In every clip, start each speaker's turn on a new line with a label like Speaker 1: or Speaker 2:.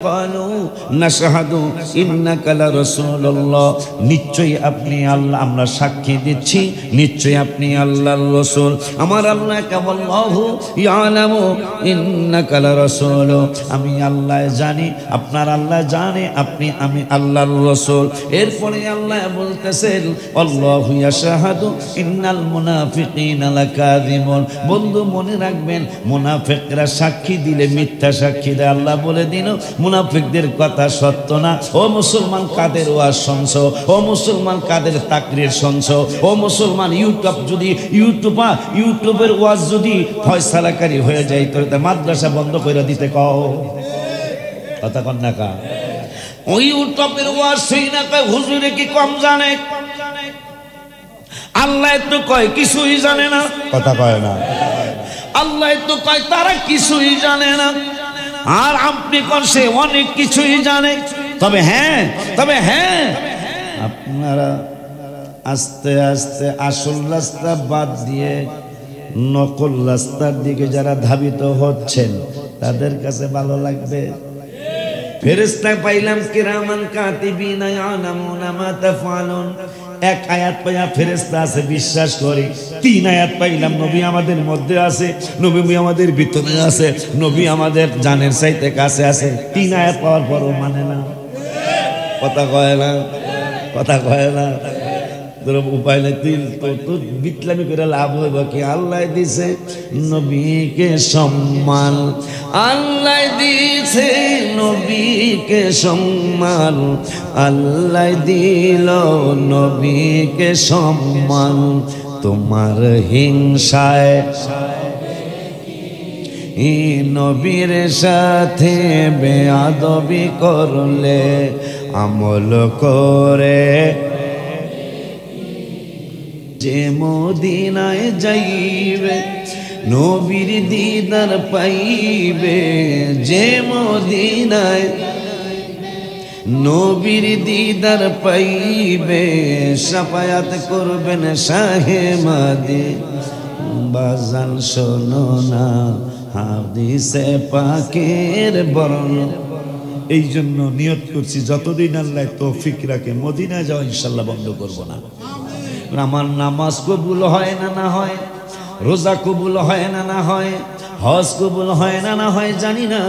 Speaker 1: قالوا نشهد إنك لرسول الله নিশ্চয়ই আপনি আল্লাহ আমরা সাক্ষী দিচ্ছি নিশ্চয়ই আপনি আল্লাহর রাসূল আমার আল্লাহ কাল্লাহু ইয়ালামু ইন্নাকা লারাসূল আমি আল্লাহ জানি আপনার আল্লাহ জানে আপনি আমি আল্লাহর রাসূল এরপরে আল্লাহ বলতেছেন আল্লাহু ইয়াশহাদু ইন্নাল মুনাফিকিনা লাকাযিবুন বন্ধু মনে রাখবেন মুনাফিকরা সাক্ষী দিলে মিথ্যা সাক্ষী দেয় আল্লাহ বলে দিন মুনাফিকদের কথা সত্য না ও মুসলমান কাদের ওয়াজ শুনছো ও মুসলমান কাদের তাকরীর শুনছো ও মুসলমান ইউটিউবের ওয়াজ যদি ফয়সালাকারী হয়ে যায় তো মাদ্রাসা বন্ধ করে দিতে কও কথা কন না কা ওই ইউটিউবের ওয়াজ সেই না কয় হুজুরে কি কম জানে আল্লাহ তো কয় কিছুই জানে না কথা কয় না আল্লাহ তো কয় তারা কিছুই জানে না আর আপনি করছে অনেক কিছুই জানে তবে হ্যাঁ আপনারা আস্তে আস্তে আসল রাস্তা বাদ দিয়ে নকল রাস্তার দিকে যারা ধাবিত হচ্ছেন তাদের কাছে ভালো লাগবে ফেরেশতা পাইলাম কিরামান কাতিবিনা ইয়ালামুনা মা তাফআলুন এক আয়াত পাইয়া ফেরেশতা আছে বিশ্বাস করি তিন আয়াত পাইলাম নবী আমাদের মধ্যে আছে নবী আমাদের ভিতরে আছে নবী আমাদের জানের চাইতে কাছে আছে তিন আয়াত পাওয়ার পরও মানে না কথা কয় না উপায় নাই তো বিটলামি করে লাভ হইব কি আল্লাহ দিছে নবীকে সম্মান আল্লাহ দিছে নবীকে সম্মান আল্লাহ দিল নবীকে সম্মান তোমার হিংসায় নবীর সাথে বেয়াদবি করলে আমল করে যে মদিনায় যাইবে নবীর দিদার পাইবে যে মদিনায় নবীর দিদার পাইবে শাফায়াত করবেন শাহে মদিনা বাজান শোনো না হাদিসে পাকের বর্ণনা এই জন্য নিয়ত করছি যতদিন আল্লাহ তৌফিক রাখে মদিনায় যাওয়া ইনশাআল্লাহ বন্ধ করব না আমার নামাজ কবুল হয় না হয় রোজা কবুল হয় না হয় হজ কবুল হয় না হয় জানি না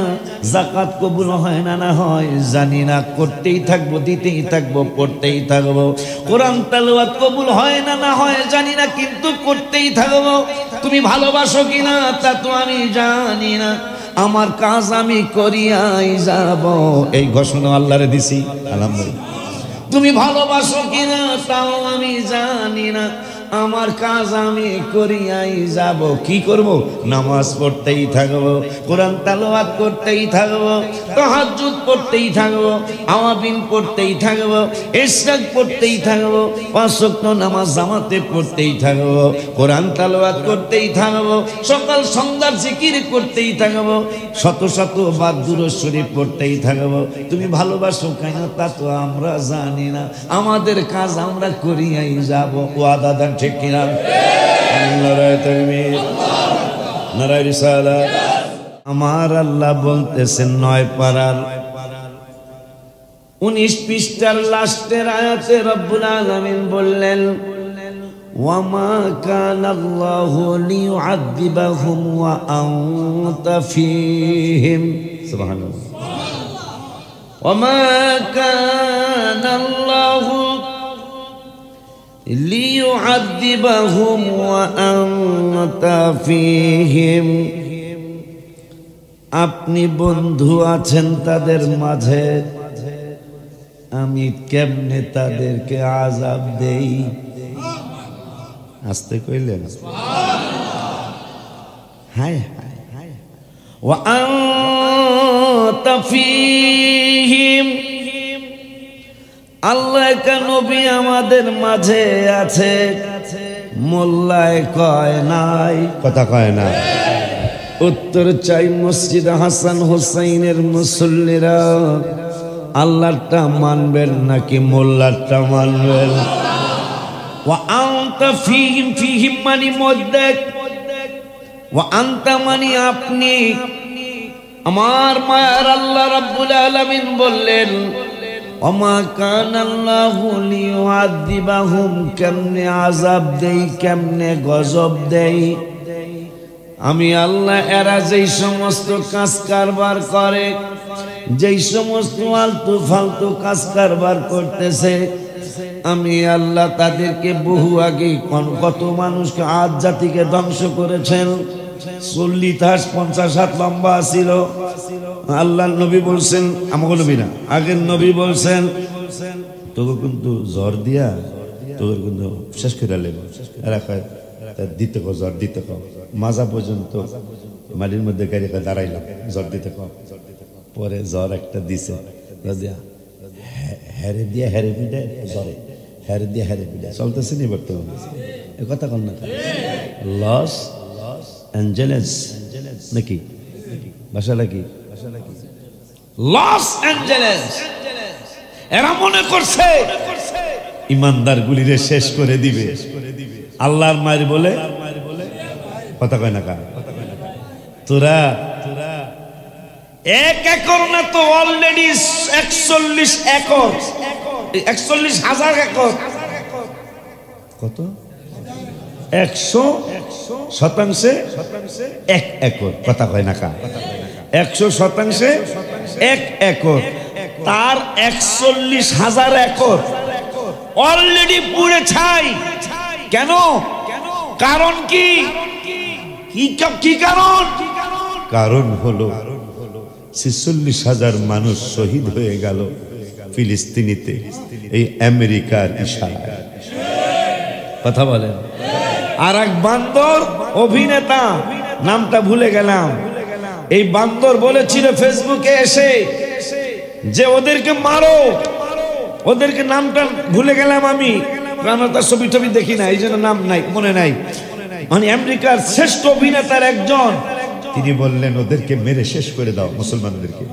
Speaker 1: যাকাত কবুল হয় না হয় জানি না করতেই থাকবো দিতেই থাকবো পড়তেই থাকবো কোরআন তেলাওয়াত কবুল হয় না হয় জানি না কিন্তু করতেই থাকবো তুমি ভালোবাসো কিনা তা তো আমি জানি না আমার কাজ আমি করিয়াই যাব এই ঘোষণা আল্লাহরে দিছি আলহামদুলিল্লাহ তুমি ভালোবাসো কিনা তাও আমি জানি না আমার কাজ আমি করিয়াই যাব কি করব নামাজ পড়তেই থাকবো কোরআন তেলাওয়াত করতেই থাকবো তাহাজ্জুদ পড়তেই থাকবো আওয়াবিন পড়তেই থাকবো ইশরাক পড়তেই থাকবো পাঁচ ওয়াক্ত নামাজ জামাতে পড়তেই থাকবো কোরআন তেলাওয়াত করতেই থাকবো সকাল সন্ধ্যার জিকির করতেই থাকবো শত শত বার দুরূদ শরীফ পড়তেই থাকবো তুমি ভালোবাসো কেন তা তো আমরা জানি না আমাদের কাজ আমরা করিয়াই যাব ওয়াদা দেন ঠিক কিনা নারায়ে তাকবীর নারায়ে রিসালাত আমার আল্লাহ বলতেছেন 9 পারার 19 পৃষ্ঠার লাস্টের আয়াতে রব্বুল আলামিন বললেন ওয়ামা কানাল্লাহু লিয়ুআযিবাহুম ওয়া আনতা ফীহিম সুবহানাল্লাহ ওয়ামা কানাল্লাহু লিয়ুআযিবাহুম ওয়া আনতা ফীহিম আপনি বন্ধু আছেন তাদের মাঝে আমি কেমনে তাদেরকে আযাব দেই আস্তে কইলেন হায় হায় ওয়া আনতা ফীহিম আল্লাহ কা নবী আমাদের মাঝে আছে মোল্লায় কয় নাই কথা কয় না উত্তর চাই মসজিদ হাসান হুসাইনের মুসল্লিরা আল্লাহটা মানবেন নাকি মোল্লারটা মানবেন ওয়া আনতা ফীহিম মানে মধ্যে ওয়া আনতা মানে আপনি আমার মায়ার আল্লাহ রাব্বুল আলামিন বললেন ওমা কানাল্লাহু লিয়ুআযিবাহুম, কেমনে আযাব দেই, কেমনে গজব দেই আমি আল্লাহ। এরা যেই সমস্ত কাজ কারবার করে, যেই সমস্ত আলতু ফালতু কাজ কারবার করতেছে, আমি আল্লাহ তাদেরকে বহু আগে কত মানুষকে আজ জাতিকে ধ্বংস করেছেন। 40-50 হাত লম্বা ছিল। আল্লাহ নবী বলছেন, আমাকে নবী না, আগের নবী বলছেন তোকে কিন্তু জ্বর দিয়া তোকে কিন্তু শেষ করে লেবো। এরা কয় দিতে কো জ্বর দিতে কো, মাজা পর্যন্ত মাটির মধ্যে গাড়ি দাঁড়াইলাম জ্বর দিতে কো। পরে জ্বর একটা দিছে, হ্যারে দিয়া হ্যারে পিঠে জ্বরে, হ্যারে দিয়া হ্যারে পিঠে চলতেছে নি বর্তমানে। এ কথা কন না, লস অ্যাঞ্জেলেস নাকি ভাষাটা কি? Los Angeles. এরা মনে করছে ইমানদার গুলিরে শেষ করে দিবে। আল্লাহর মায়ের বলে কথা কয় না কার? তোরা 1 একর না তো অলরেডি 41 একর, 41,000 একর। কত? 100% 1 একর। কথা কয় না কা? 100% 1 একর। তার 41,000 একর অলরেডি পুড়ে ছাই। কেন? কারণ কি? কি কারণ? কারণ হলো 46,000 মানুষ শহীদ হয়ে গেল ফিলিস্তিনিতে এই আমেরিকার ইশারায়। কথা বলেন। আর এক বান্দর অভিনেতা, নামটা ভুলে গেলাম, এই বান্দর বলেছিল ফেসবুকে এসে যে ওদেরকে মারো, ওদেরকে নামটা ভুলে গেলাম আমি, কারণ তার ছবি টবি দেখি না, এই জন্য নাম নাই, মনে নাই। মানে আমেরিকার শ্রেষ্ঠ অভিনেতার একজন, তিনি বললেন ওদেরকে মেরে শেষ করে দাও, মুসলমানদেরকে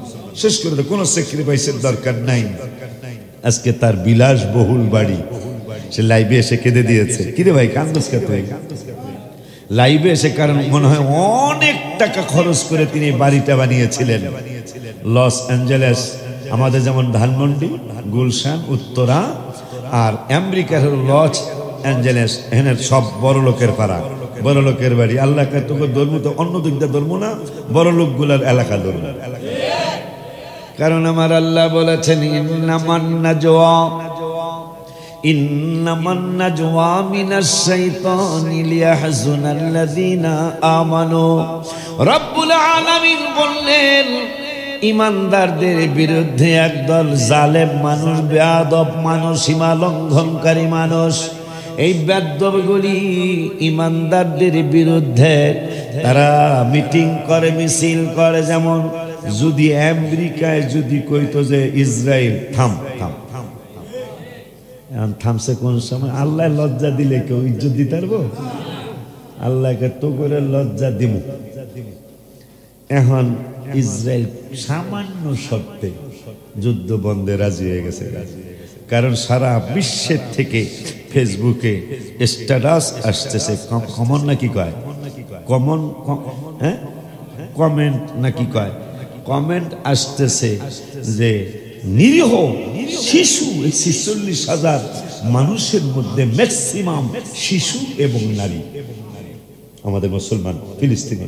Speaker 1: শেষ করে দাও, কোনো স্যাক্রিফাইসের দরকার নাই। আজকে তার বিলাস বহুল বাড়ি, সে লাইভে এসে কেঁদে দিয়েছে। কিরে ভাই কান্দস কে তুই? লাইভে এসে, কারণ মনে হয় অনেক টাকা খরচ করে তিনি বাড়িটা বানিয়েছিলেন লস অ্যাঞ্জেলেস। আমাদের যেমন ধানমন্ডি, গুলশান, উত্তরা, আর আমেরিকার লস অ্যাঞ্জেলেস, এখানে সব বড় লোকের পাড়া, বড় লোকের বাড়ি। আল্লাহ তোকে ধর্ম তো অন্য দিক দিয়ে ধর্ম না, বড় লোকগুলার এলাকা ধর্ম। কারণ আমার আল্লাহ বলেছেন ইন্নামান নাজওয়া মিনাশ শাইতানি লিয়াহজুনাল্লাযীনা আমানু। রব্বুল আলামিন বললেন ইমানদারদের বিরুদ্ধে একদল জালেম মানুষ, বেয়াদব মানুষ, সীমা লঙ্ঘনকারী মানুষ, এই বেয়াদবগুলি ইমানদারদের বিরুদ্ধে তারা মিটিং করে, মিছিল করে। যেমন যদি আমেরিকায় যদি কইতো যে ইসরায়েল থাম থাম, থামছে কোন সময়? আল্লাহ লজ্জা দিলে কেউ ইজ্জত দিতে পারবো? আল্লাহকে তো করে লজ্জা দিব। এখন ইসরায়েল সামান্য শর্তে যুদ্ধ বন্ধে রাজি হয়ে গেছে, কারণ সারা বিশ্বের থেকে ফেসবুকে স্ট্যাটাস আসতেছে, কমন নাকি কয়, কমন হ্যাঁ কমেন্ট নাকি কয়, কমেন্ট আসতেছে যে নিরীহ শিশু, 46,000 মানুষের মধ্যে ম্যাক্সিমাম শিশু এবং নারী, আমাদের মুসলমান ফিলিস্তিনি।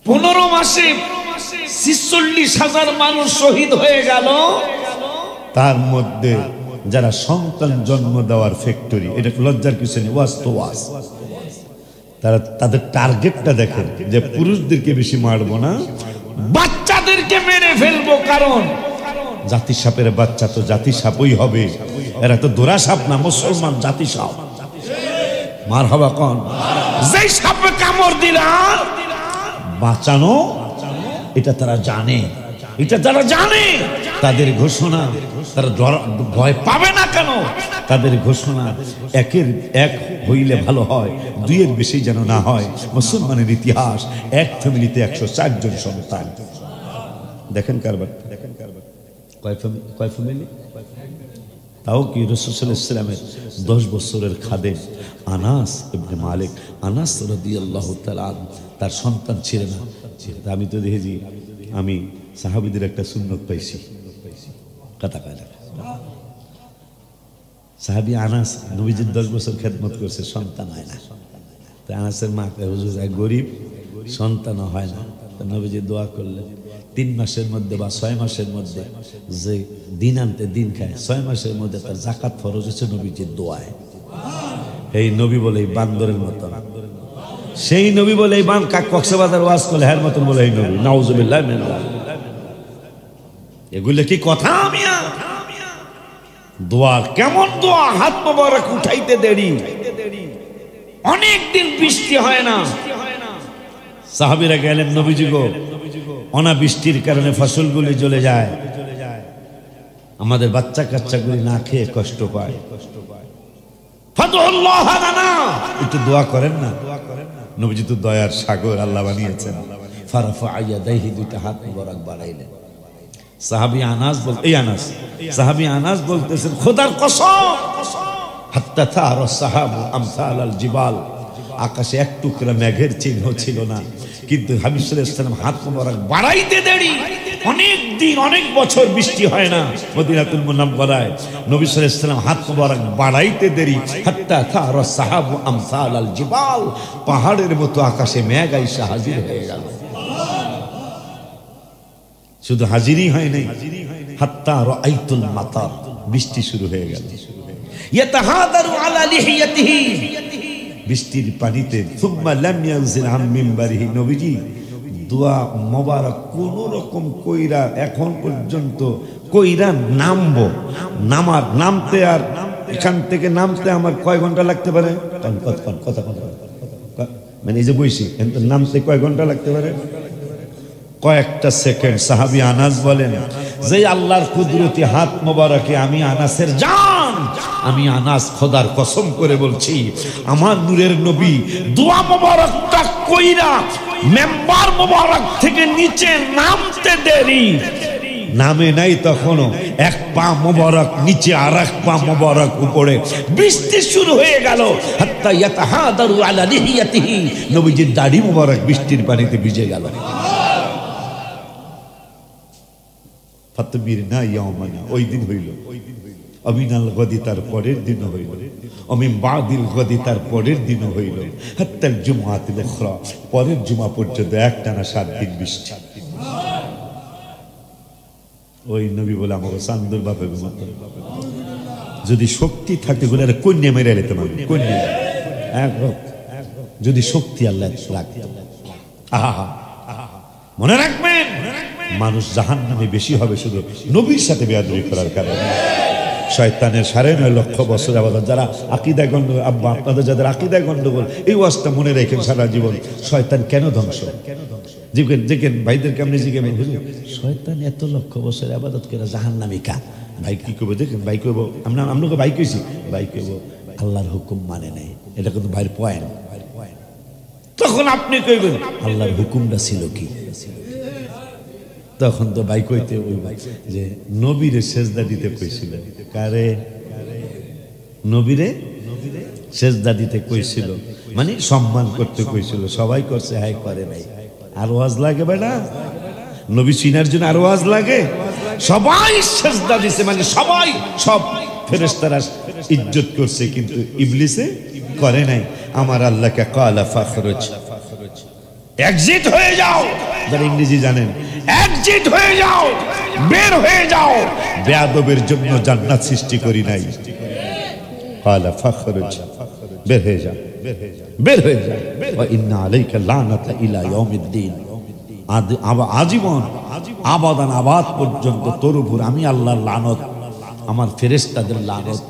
Speaker 1: 15 মাসে 46,000 মানুষ শহীদ হয়ে গেল। তার মধ্যে যারা সন্তান জন্ম দেওয়ার ফ্যাক্টরি, এটা লজ্জার কিছু নেই, ওয়াজ তো ওয়াজ। তারা তাদের টার্গেটটা দেখেন যে পুরুষদেরকে বেশি মারবো না, বাচ্চাদেরকে মেরে ফেলবো। কারণ জাতি সাপের বাচ্চা তো জাতি সাপই হবে, এরা তো দোরা সাপ না, মুসলমান জাতি সাপ। মার হবা কোন? যেই সাপে কামড় দিলাম বাঁচানো, এটা তারা জানে, এটা যারা জানে তাদের ঘোষণা, তারা ভয় পাবে না কেন? তাদের ঘোষণা একের এক হইলে ভালো হয়, 2-এর বেশি যেন না হয়। মুসলমানের ইতিহাস, এক ফ্যামিলিতে 104 জন সন্তান। দেখেন কারবার, দেখেন কারবার, কয় ফ্যামিলি? তাও কি রাসূল সাল্লাল্লাহু আলাইহি ওয়াসাল্লামের 10 বছরের খাদেম আনাস ইবনে মালিক, আনাস রাদিয়াল্লাহু তাআলা, তার সন্তান ছিলেন না, আমি তো দেখেছি, আমি সাহাবীদের একটা সুন্নত পাইছি, কথা কয় না। সাহাবী আনাস নবীজির 10 বছর খেদমত করছে, সন্তান হয় না। তা আনাসের মা হুজুর গরিব, সন্তান হয় না। তা নবীজি দোয়া করলেন 3 মাসের মধ্যে বা 6 মাসের মধ্যে যে দিন আনতে দিন খায়, 6 মাসের মধ্যে তার যাকাত ফরজ হচ্ছে নবীজির দোয়ায়। এই নবী বলে এই বান্দরের মতন, সেই নবী বলে এই কক্সবাজার ওয়াজ করলে হ্যার মতন বলে এই নবী, নাউজুবিল্লাহ মিন যালিক। এগুলো কি কথা? দোয়া কেমন দোয়া, হাত মোবারক উঠাইতে দেরি, অনেক দিন বৃষ্টি হয় না। সাহাবীরা গেলেন, নবীজি গো অনাবৃষ্টির কারণে ফসলগুলি জ্বলে যায়, আমাদের বাচ্চা কাচ্চাগুলি না খেয়ে কষ্ট পায়, ফাদুল্লাহ লানা, একটু দোয়া করেন না। নবীজি তো দয়ার সাগর, আল্লাহ বানিয়েছেন। ফারাফা ইয়াদাইহি, দুইটা হাত মোবারক বাড়াইলেন। সাহাবী আনাস বলতেছেন, খোদার কসম, হাত্তা তারা সাহাবু আমসাল আল জিবাল, আকাশে এক টুকরা মেঘের চিহ্ন ছিল না, কিন্তু হাবিব সাল্লাল্লাহু আলাইহি ওয়াসাল্লাম হাত মোবারক বাড়াইতে দেরি, অনেক দিন অনেক বছর বৃষ্টি হয় না মদিনাতুল মুনাওয়ারায়। নবী সাল্লাল্লাহু আলাইহি ওয়াসাল্লাম হাত মোবারক বাড়াইতে দেরি, হাত্তা তারা সাহাবু আমসাল আল জিবাল, পাহাড়ের মতো আকাশে মেঘ আইসা হাজির হয়ে গেল। শুধু হাজিরই হয় নাই, হাত্তা রাআইতুল মাতার, বৃষ্টি শুরু হয়ে গেল। ইয়াতাহাদারু আলা লিহিয়াতিহি, বৃষ্টির পানিতে। সুম্মা লাম ইয়ানজিল আন মিম্বারিহি, নবীজি দোয়া মোবারক কোন রকম কইরা এখন পর্যন্ত কইরা নামতে, আর এখান থেকে নামতে আমার কয় ঘন্টা লাগতে পারে? কথা মানে এই যে বইছি, নামতে কয় ঘন্টা লাগতে পারে? কয়েকটা সেকেন্ড। সাহাবী আনাস বলেন, যে আল্লাহর কুদরতি হাত মোবারকে আমি আনাসের জান, আমি আনাস খোদার কসম করে বলছি, আমার নূরের নবী দোয়া মোবারকটা কইরা মেম্বার মোবারক থেকে নিচে নামতে দেরি, নামে নাই তখনও, এক পা মোবারক নিচে আর এক পা মোবারক উপরে, বৃষ্টি শুরু হয়ে গেল। হাত্তা ইয়াতাহাদারু আলা লিহিয়াতিহি, নবীজির দাড়ি মোবারক বৃষ্টির পানিতে ভিজে গেল। ফাতবির না ইয়াউমানা, ওই দিন হইল। অমিনাল গদি, তার পরের দিন হইল। অমিন বাদিল গদি, তার পরের দিন হইল। হাত্তাল জুমআতুল উখরা, পরের জুমা পর্যন্ত একটানা 7 দিন বৃষ্টি। ওই নবী বলে আমাকে চান্দুর বাপের মতো, যদি শক্তি থাকে বলে কন্যা মেরে লেতে পারবে, কন্যা যদি শক্তি আল্লাহ রাখে। আহা, মনে রাখবেন, মানুষ জাহান্নামে বেশি হবে শুধু নবীর সাথে বেয়াদবি করার কারণে। শয়তানের 9.5 লক্ষ বছর যাবত যারা আকীদায় গন্ডগোল, আব্বা আপনাদের যাদের আকীদায় গন্ডগোল, এই ওয়াজটা মনে রাখেন সারা জীবন। শয়তান কেন ধ্বংস? জিজ্ঞেন ভাইদেরকে, আপনি জিজ্ঞেস, শয়তান এত লক্ষ বছর ইবাদত করে জাহান্নামী কা? ভাই কি করবো? দেখেন ভাই কইব, আমরা ভাই কইছি, ভাই কইব আল্লাহর হুকুম মানে নাই, এটা কিন্তু ভাইয়ের পয়েন্ট। তখন আপনি কইবেন আল্লাহর হুকুমটা ছিল কি? তখন তো ভাই কইতে ওই ভাই যে নবীরে সেজদা দিতে কইছিল। কারে? নবীরে সেজদা দিতে কইছিল, মানে সম্মান করতে কইছিল। সবাই করছে, হাই করে নাই। আর ওয়াজ লাগে বেটা, নবী চিনার জন্য আর ওয়াজ লাগে? সবাই সেজদা দিছে, মানে সবাই, সব ফেরেশতারা ইজ্জত করছে, কিন্তু ইবলিসে করে নাই। আমার আল্লাহকে কালা ফাখরুজ, এক্সিট হয়ে যাও। যারা ইংরেজি জানেন, এক্সিট হয়ে যাও, বের হয়ে যাও, বেয়াদবের জন্য জান্নাত সৃষ্টি করি নাই। কালা ফাখরুজ, বের হয়ে যাও, বের হয়ে যাও। ওয়া ইন্না আলাইকা লানাতা ইলা ইয়াউমিদ্দিন, আজীবন আবাদান আবাদ পর্যন্ত তোর উপর আমি আল্লাহর লানত, আমার ফেরেশতাদের লানত,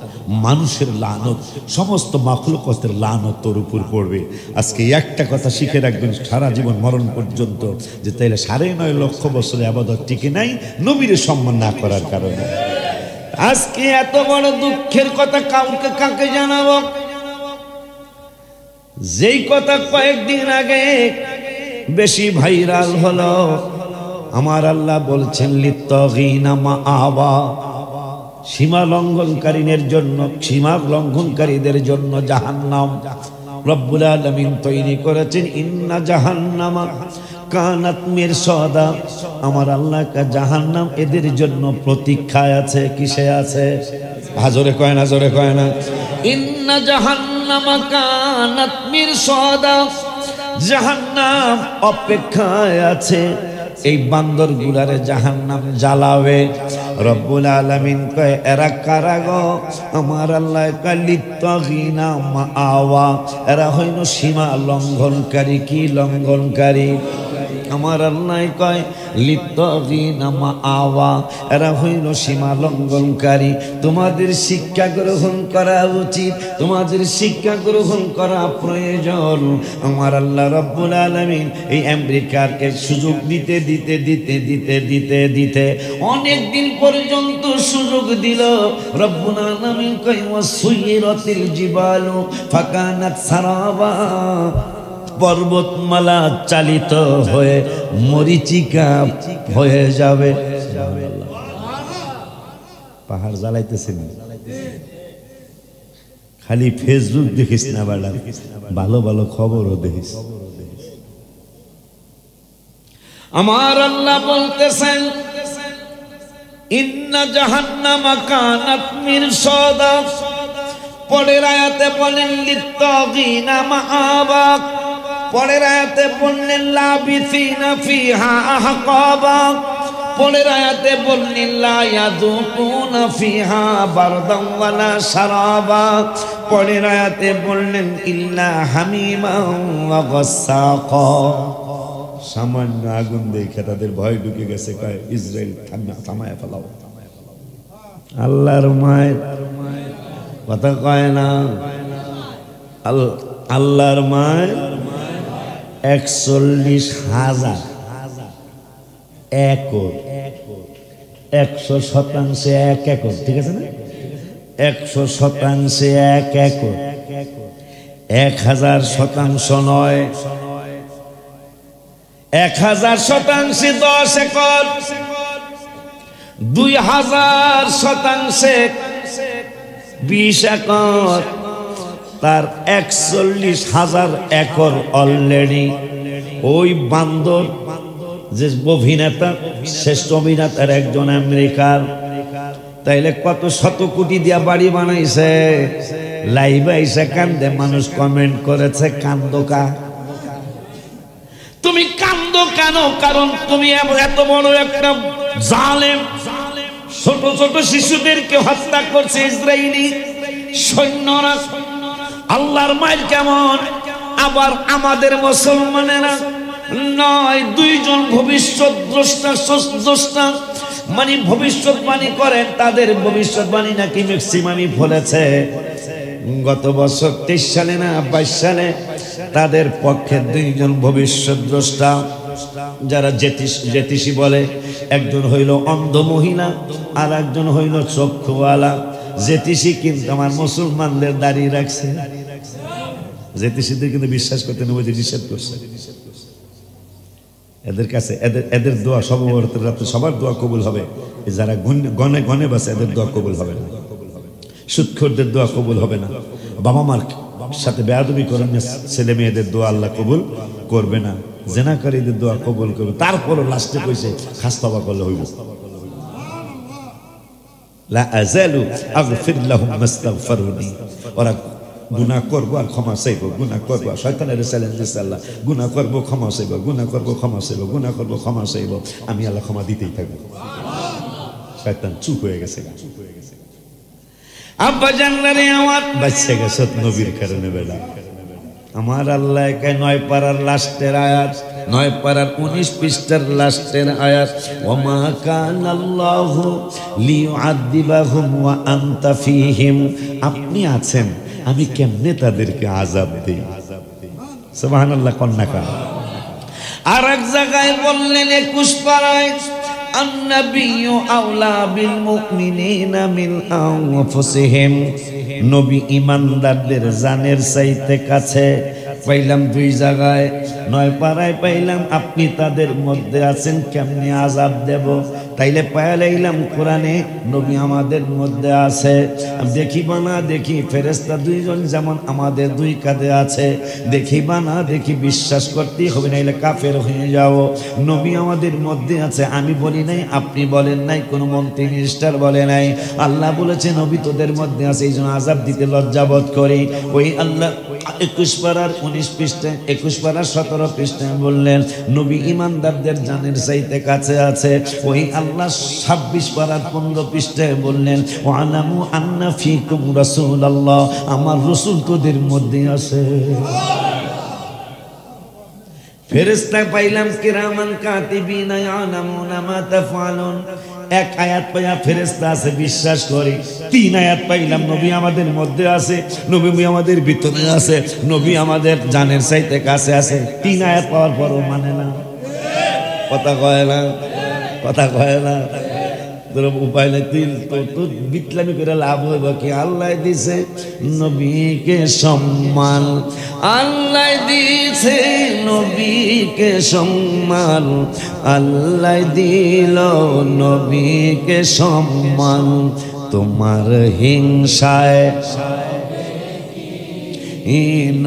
Speaker 1: মানুষের লানত, সমস্ত মাখলুকাতের লানত তোর উপর পড়বে। আজকে একটা কথা শিখে রাখবেন সারা জীবন মরণ পর্যন্ত, যে তাইলে 9.5 লক্ষ বছরে ইবাদত টিকে নাই নবীর সম্মান না করার কারণে। আজকে এত বড় দুঃখের কথা কাকে জানাবো? যেই কথা কয়েকদিন আগে বেশি ভাইরাল হলো, আমার আল্লাহ বলছেন লিত্তাগিনা মাআবা, সীমা লঙ্ঘনকারীদের জন্য, সীমা লঙ্ঘনকারীদের জন্য জাহান্নাম রব্বুল আলামিন তৈরি করেছেন। ইন্না জাহান্নামা কানাত মিরসাদা, আমার আল্লাহ কা জাহান্নাম এদের জন্য প্রতীক্ষায় আছে। কিসে আছে? হাজরে কয় না, জোরে কয় না। ইন্না জাহান্নামা কানাত মিরসাদা, জাহান্নাম অপেক্ষায় আছে। এই বান্দর গুলারে জাহান্নাম জ্বালাবে। রব্বুল আলামিন কয় এরা কারা গো? আমার আল্লাহ কয় লিত্তাগিনা মাআওয়া, এরা হইল সীমা লঙ্ঘনকারী। কি লঙ্ঘনকারী? আমার আল্লাহ কয় লিত্তাগিনা মাআওয়া, এরা হইল সীমা লঙ্ঘনকারী। তোমাদের শিক্ষা গ্রহণ করা উচিত, তোমাদের শিক্ষা গ্রহণ করা প্রয়োজন। আমার আল্লাহ রব্বুল আলামিন এই আমেরিকাকে সুযোগ দিতে দিতে দিতে দিতে দিতে দিতে অনেক দিন পর্যন্ত সুযোগ দিল। রব্বুল আলামিন কয় ওয়াসুইরাতিল জিবালু ফাকানাত সারাবা, পর্বতমালা চালিত হয়ে মরিচিকা হয়ে যাবে। পাহাড় জ্বালাইতেছে না, খালি ফেসবুক দেখিস না বাড়া, ভালো ভালো খবরও দেখিস। আমার আল্লাহ বলতেছেন ইন্না জাহান্নামা কানাত মিরসাদা, পরের আয়াতে বলেন লিত্তাগিনা মাআবা, পরের আয়াতে বললেন লাবিসিনা ফিহা আহকাবা, পরের আয়াতে বললেন লা ইয়াযুকুনা ফিহা বারদান ওয়ালা শারাবা, পরের আয়াতে বললেন ইল্লা হামিমান ওয়া গাসসাকা। সামান্য আগুন দেখে তাদের ভয় ঢুকে গেছে, কয় ইসরায়েল থামায় ফেলাও। আল্লাহর মায়ের কথা কয় না, আল্লাহর মায়ের 41,000 একর, 100% 1 একর, ঠিক আছে না? 100% 1 একর, 1000% নয়, 1000% 10 একর, 2000% 20 একর, তার 41,000 একর অলরেডি। ওই বান্দর যে অভিনেতা, শ্রেষ্ঠ অভিনেতার একজন আমেরিকার, তাইলে কত শত কোটি দিয়া বাড়ি বানাইছে। লাইভে এসে কান্দে, মানুষ কমেন্ট করেছে কান্দোকা, তুমি কান্দো কেন? কারণ তুমি এত বড় একটা জালেম, ছোট ছোট শিশুদেরকে হত্যা করছে ইসরায়েলি সৈন্যরা। আল্লাহর মাইল কেমন? আবার আমাদের মুসলমানেরা নয়, দুইজন ভবিষ্যৎ দ্রষ্টা মানে ভবিষ্যৎবাণী করেন, তাদের ভবিষ্যৎবাণী নাকি ম্যাক্সিমামই ফলেছে। গত বছর 23 সালে না 22 সালে তাদের পক্ষে দুইজন ভবিষ্যৎ দ্রষ্টা, যারা জ্যোতিষী বলে, একজন হইল অন্ধ মহিলা আর একজন হইল চক্ষুওয়ালা। জ্যোতিষী কিন্তু আমার মুসলমানদের দাঁড়িয়ে রাখছে। জ্যোতিষীদের কিন্তু বিশ্বাস করতে নবীজি নিষেধ করছে। এদের কাছে এদের দোয়া সর্ববরতের রাতে সবার দোয়া কবুল হবে, যারা গনে গনে বাসে এদের দোয়া কবুল হবে না, সুদখোরদের দোয়া কবুল হবে না, বাবা মার সাথে বেয়াদবি করেন ছেলে মেয়েদের দোয়া আল্লাহ কবুল করবে না, জেনাকারীদের দোয়া কবুল করবে। তারপরও লাস্টে কইছে খাস্তাবা করলে হইব। লা আযালু আগফির লাহুম মাস্তাগফিরুনি, ওরা গুনাহ করবো আর ক্ষমা চাইব, গুনাহ করবো, শয়তানের চ্যালেঞ্জ দিচ্ছে আল্লাহ, গুনাহ করবো ক্ষমা চাইব, গুনাহ করবো ক্ষমা চাইব, গুনাহ করবো ক্ষমা চাইব, আমি আল্লাহ ক্ষমা দিতেই থাকবো। শয়তান চুপ হয়ে গেছে। আব্বা জানলারে আমার বাচ্চা গেছে নবীর কারণে বেলা। আমার আল্লাহ কে 9 পারার লাস্টের আয়াত, 9 পারার 19 পৃষ্ঠার লাস্টের আয়াত, ওমা কানাল্লাহু লিউআযিবাহুম ওয়া আনতা ফীহিম, আপনি আছেন, আমি কেমনে তাদেরকে আযাব দেই। সুবহানাল্লাহ কন্যাকা। আর এক জায়গায় বললেন 21 পারায়, আন-নাবিয়্যু আওলা বিল মুমিনিনা মিন আনফুসিহিম, নবী ঈমানদারদের জানের চাইতে কাছে। পাইলাম 2 জায়গায়, 9 পারায় পাইলাম আপনি তাদের মধ্যে আছেন, কেমনে আযাব দেব। তাইলে পাইলাম কোরআনে নবী আমাদের মধ্যে আছে। দেখিবা না দেখি ফেরেশতা দুইজন যেমন আমাদের দুই কাঁধে আছে, দেখিবা না দেখি বিশ্বাস করতেই হবে, নাইলে কাফের হয়ে যাও। নবী আমাদের মধ্যে আছে, আমি বলি নাই, আপনি বলেন নাই, কোনো মন্ত্রী মিনিস্টার বলে নাই, আল্লাহ বলেছে নবী তোদের মধ্যে আছে, এই জন্য আযাব দিতে লজ্জাবোধ করি। ওই আল্লাহ 21 পারার 19 পৃষ্ঠা 21 পারার 17 পৃষ্ঠায় বললেন নবী ইমানদারদের জানের চাইতে কাছে আছে। ওই আল্লাহ 26 পারার 15 পৃষ্ঠায় বললেন ওয়ালামু আন্না ফীকুম রাসূলুল্লাহ, আমার রাসূল তোদের মধ্যে আছে। ফেরেশতা পাইলাম কিরামান কাতিবিনা ইয়ালামুনা মা তাফআলুন। এক আয়াত পাইয়া ফেরেশতা আছে বিশ্বাস করি, 3 আয়াত পাইলাম নবী আমাদের মধ্যে আছে, নবী আমাদের ভিতরে আছে, নবী আমাদের জানের চাইতে কাছে আছে। 3 আয়াত পাওয়ার পরও মানে না, কথা কয় না, কথা কয় না। তোর উপায় নাই, তুই তোর বিটলামি করে লাভ হইব কি? আল্লাহ দিছে নবীকে সম্মান, আল্লাহ দিছে নবীকে সম্মান, আল্লাহ দিল নবীকে সম্মান। তোমার হিংসায়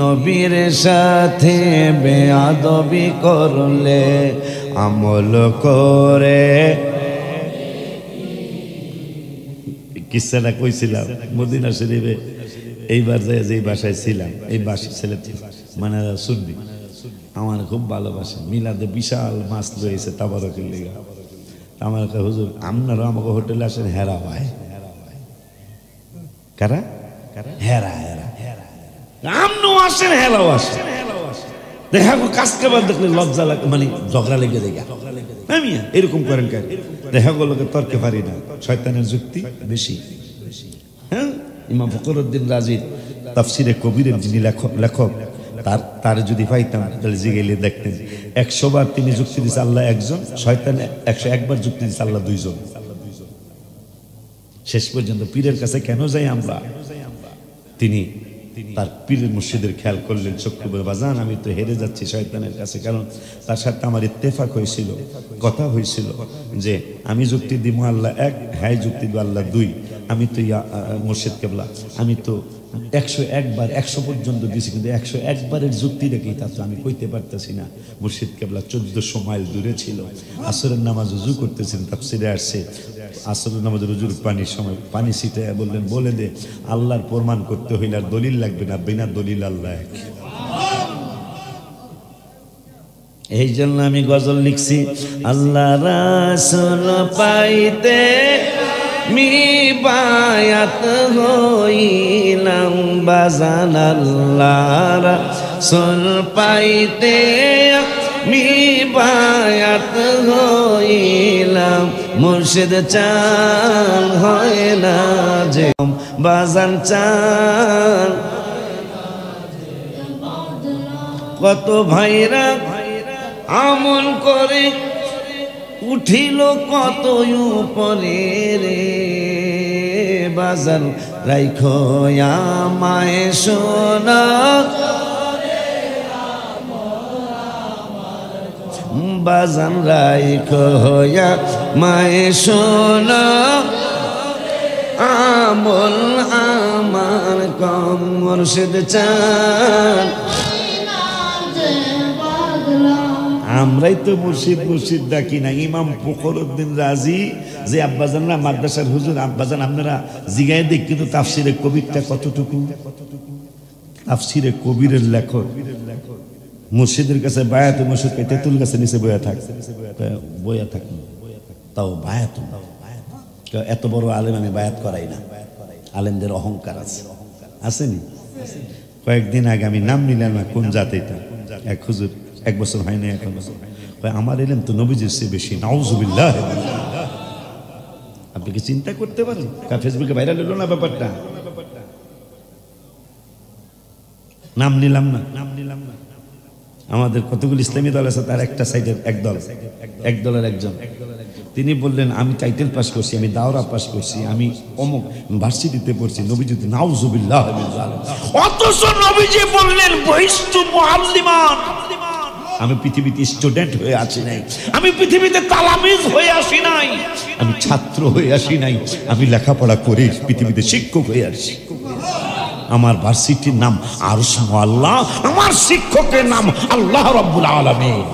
Speaker 1: নবীর সাথে বেয়াদবি করলে আমল করে। কিসসাটা কইছিলাম মদিনা শরীফে এইবার যাই যে বাসায় ছিলাম, এই বাসায় ছেলে মানে শুনবি আমার খুব ভালোবাসে, মিলাদে বিশাল মাছ রয়েছে তাবারকের লেগা। আমার হুজুর আপনারা আমাকে হোটেলে আসেন, হেরা ভাই, কারা হেরা হেরা আমনও আসেন, হেরাও আসেন। দেখা কাজ করবার দেখলে লজ্জা লাগে, মানে ঝগড়া লেগে দেখা আমি এরকম করেন কেন? দেখা গেল তর্কে পারি না, শয়তানের যুক্তি বেশি। হ্যাঁ, ইমাম ফখরুদ্দিন রাজির তাফসিরে কবিরের যিনি লেখক তার যদি পাইতাম তাহলে জিগেলে দেখতেন 100 বার তিনি যুক্তি দিচ্ছে আল্লাহ একজন, শয়তান 101 বার যুক্তি দিচ্ছে আল্লাহ দুইজন। শেষ পর্যন্ত পীরের কাছে কেন যাই আমরা? তিনি তার পীরের মুর্শিদের খেয়াল করলেন, চক্ষু বাজান আমি তো হেরে যাচ্ছি শয়তানের কাছে, কারণ তার সাথে আমার ইত্তেফাক হয়েছিল, কথা হয়েছিল যে আমি যুক্তি দিব আল্লাহ এক, হ্যাঁ যুক্তি দিব আল্লাহ দুই। আমি তো মুর্শিদ কেবলা আমি তো 101 বার 100 পর্যন্ত দিছি, কিন্তু 101 বারের যুক্তি রেখেই তা তো আমি কইতে পারতেছি না। মুর্শিদ কেবলা 1400 মাইল দূরে ছিল, আসরের নামাজ উজু করতেছেন, তাফসিরে আসছে আসরের নামাজ রুজুর পানির সময় পানি ছিটায় বললেন বলে দে আল্লাহর প্রমাণ করতে হইলে আর দলিল লাগবে না, বিনা দলিল আল্লাহ এক। এই জন্য আমি গজল লিখছি, আল্লাহ রাসূল পাইতে মি বায়াত হইলাম বাজান, আল্লাহ রাসূল পাইতে মি বায়াত হইলাম, মুর্শিদ চান হয় না যে বাজান চান। কত ভাইরা আমল করে উঠিল কত উপরে রে, বাজান রাইখো আমায় সোনা, বাজান রাইখো আমায় সোনা, আমল আমার কম মুর্শিদ চান। আমরাই তো মুর্শিদ ডাকি না। ইমাম ফখরুদ্দিন রাজি যে আব্বাজানরা মাদ্রাসার হুজুর, আব্বাজান আপনারা জিগায় দেখ, কিন্তু তাফসিরে কবিরটা কতটুকু? তাফসিরে কবিরের লেখক মুর্শিদের কাছে বায়াত, মুর্শিদ তেঁতুল গাছে নিচে বয়া থাক, তাও বায়াত। এত বড় আলেম আমি বায়াত করাই না, আলেমদের অহংকার আছে, আসেনি? কয়েকদিন আগে আমি নাম নিলাম না কোন জাত, এটা এক হুজুর 1 বছর হয়নি এখন, আমার এলেম তো নবীজির চেয়ে বেশি, নাউজুবিল্লাহ। আপনি কি চিন্তা করতে পারেন? ফেসবুকে ভাইরাল হলো না ব্যাপারটা? নাম নিলাম না, আমাদের কতগুলো ইসলামী দল আছে, তার একটা সাইডের এক দলের একজন তিনি বললেন আমি টাইটেল পাস করছি, আমি দাওরা পাস করছি, আমি অমুক ভার্সিটিতে পড়ছি, নবীজি নাউজুবিল্লাহ। অথচ নবীজি বললেন বহিস্তু মুআল্লিমান, আমি পৃথিবীতে স্টুডেন্ট হয়ে আসি নাই, আমি পৃথিবীতে তালামিজ হয়ে আসি নাই, আমি ছাত্র হয়ে আসি নাই, আমি লেখাপড়া করে পৃথিবীতে শিক্ষক হয়ে আসি। আমার ভার্সিটির নাম আরশ মুআল্লা, আমার শিক্ষকের নাম আল্লাহ রাব্বুল আলামিন।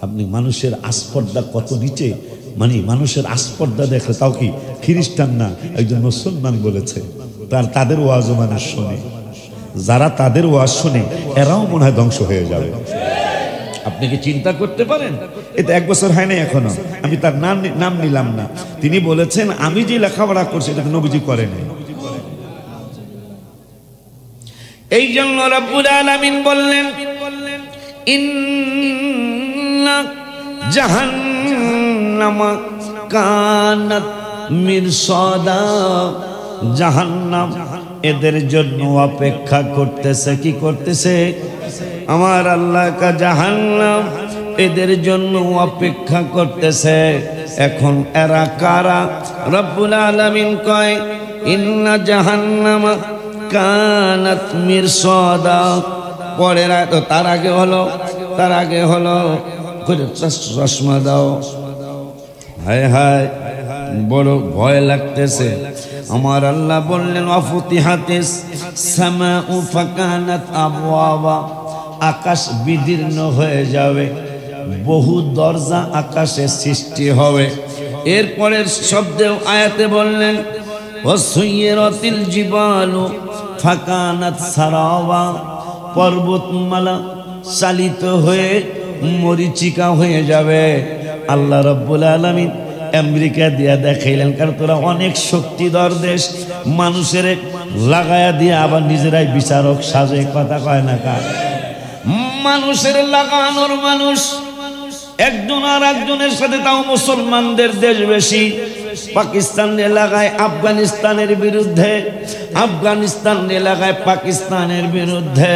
Speaker 1: আপনি মানুষের আস্পর্ধা কত নিচে, মানে মানুষের আস্পর্ধা দেখলে, তাও কি খ্রিস্টান না, একজন মুসলমান বলেছে, তাদের ওয়াজও মানুষ শোনে, যারা তাদের ওয়াজ শোনে এরাও মনে হয় ধ্বংস হয়ে যাবে। আপনি কি চিন্তা করতে পারেন? এটা 1 বছর হয় না এখনো, আমি তার নাম নিলাম না, তিনি বলেছেন আমি যে লেখাপড়া করছি এটা নবীজি করেন। এই জন্য রব্বুল আলামিন বললেন ইন্না জাহান্নাম কানাত মিরসাদা, জাহান্নাম এদের জন্য অপেক্ষা করতেছে। কি করতেছে? আমার আল্লাহ কা জাহান্নাম এদের জন্য অপেক্ষা করতেছে। এখন এরা কারা? রব্বুল আলামিন কয় ইন্না জাহান্নাম কানাত মিরসাদা। পরের আয়াত, তার আগে হলো চশমা দাও। হায় হায়, বড় ভয় লাগতেছে। আমার আল্লাহ বললেন ওয়াফুতিহাতিস সামাউ ফাকানাত আবওয়াবা, আকাশ বিদীর্ণ হয়ে যাবে, বহু দরজা আকাশে সৃষ্টি হবে। এরপরের শব্দেও আয়াতে বললেন ওয়াসুইরাতিল জিবালু ফাকানাত সারাওয়া, পর্বতমালা চালিত হয়ে মরিচিকা হয়ে যাবে। আল্লাহ রাব্বুল আলামিন আমেরিকা দিয়া দেখাইলেন, কারণ তোরা অনেক শক্তিধর দেশ, মানুষের লাগায়া দিয়ে আবার নিজেরাই বিচারক সাজে। কথা কয় না কার? মানুষের লাগানোর মানুষ একজন আর একজনের সাথে, তাও মুসলমানদের দেশ বেশি। পাকিস্তান এলাকায় আফগানিস্তানের বিরুদ্ধে, আফগানিস্তান এলাকায় পাকিস্তানের বিরুদ্ধে,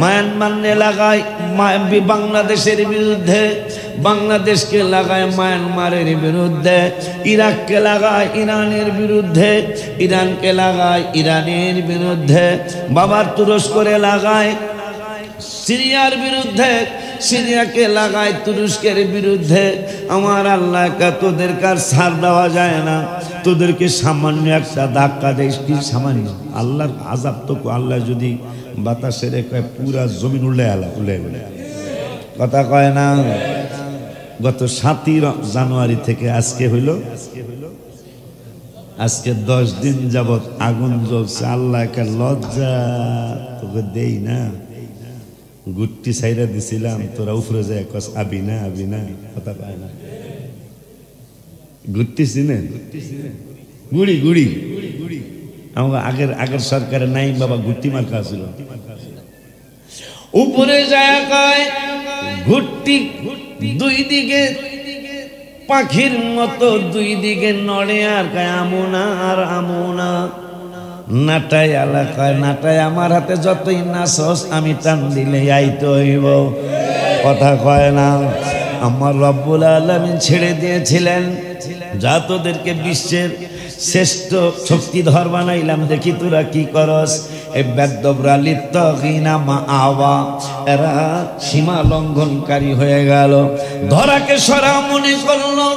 Speaker 1: মায়ানমার এলাকায় বাংলাদেশের বিরুদ্ধে, বাংলাদেশকে লাগায় মায়ানমারের বিরুদ্ধে, ইরাককে লাগায় ইরানের বিরুদ্ধে, ইরানকে লাগায় ইরানের বিরুদ্ধে, বাবার তুরস্করে লাগায় সিরিয়ার বিরুদ্ধে, সিরিয়াকে লাগায় তুরস্কের বিরুদ্ধে। আমার আল্লাহ তোদের কার ছাড় দেওয়া যায় না, তোদেরকে সামান্য একটা ধাক্কা দেয়, কি সামান্য। আল্লাহর আযাব তো, আল্লাহ যদি বাতাসের কয় পুরা জমিন উল্লে গেলে। কথা কয় না? গত 7ই জানুয়ারি থেকে আজকে হইল, আজকে 10 দিন যাবৎ আগুন জ্বলছে। আল্লাহ কে লজ্জা তোকে দেই না, গুট্টি সাইরা দিছিলাম, তোরা উপরে যায় কস আবি না আবি না। কথা পায় না? গুট্টি চিনে? গুড়ি গুড়ি, আমার আগের সরকারের নাইম বাবা গুট্টি মার্কা ছিল। উপরে যায় কয় গুট্টি দুই দিকে পাখির মতো দুই দিকে নড়ে, আর কয় আমুনা আর আমুনা। নাটাই এলাকায় নাটাই, আমার হাতে যতই নাচস আমি টান দিলে আইতে হইব। কথা কয় না? আমার রব্বুল আলামিন ছেড়ে দিয়েছিলেন, যা তোদেরকে বিশ্বের শ্রেষ্ঠ শক্তিধর বানাইলাম, দেখি তোরা কি করস। এই বেদবরা লিত্তাগিনা মাআওয়া, এরা সীমা লঙ্ঘনকারী হয়ে গেল, ধরাকে সরা মনে করলো।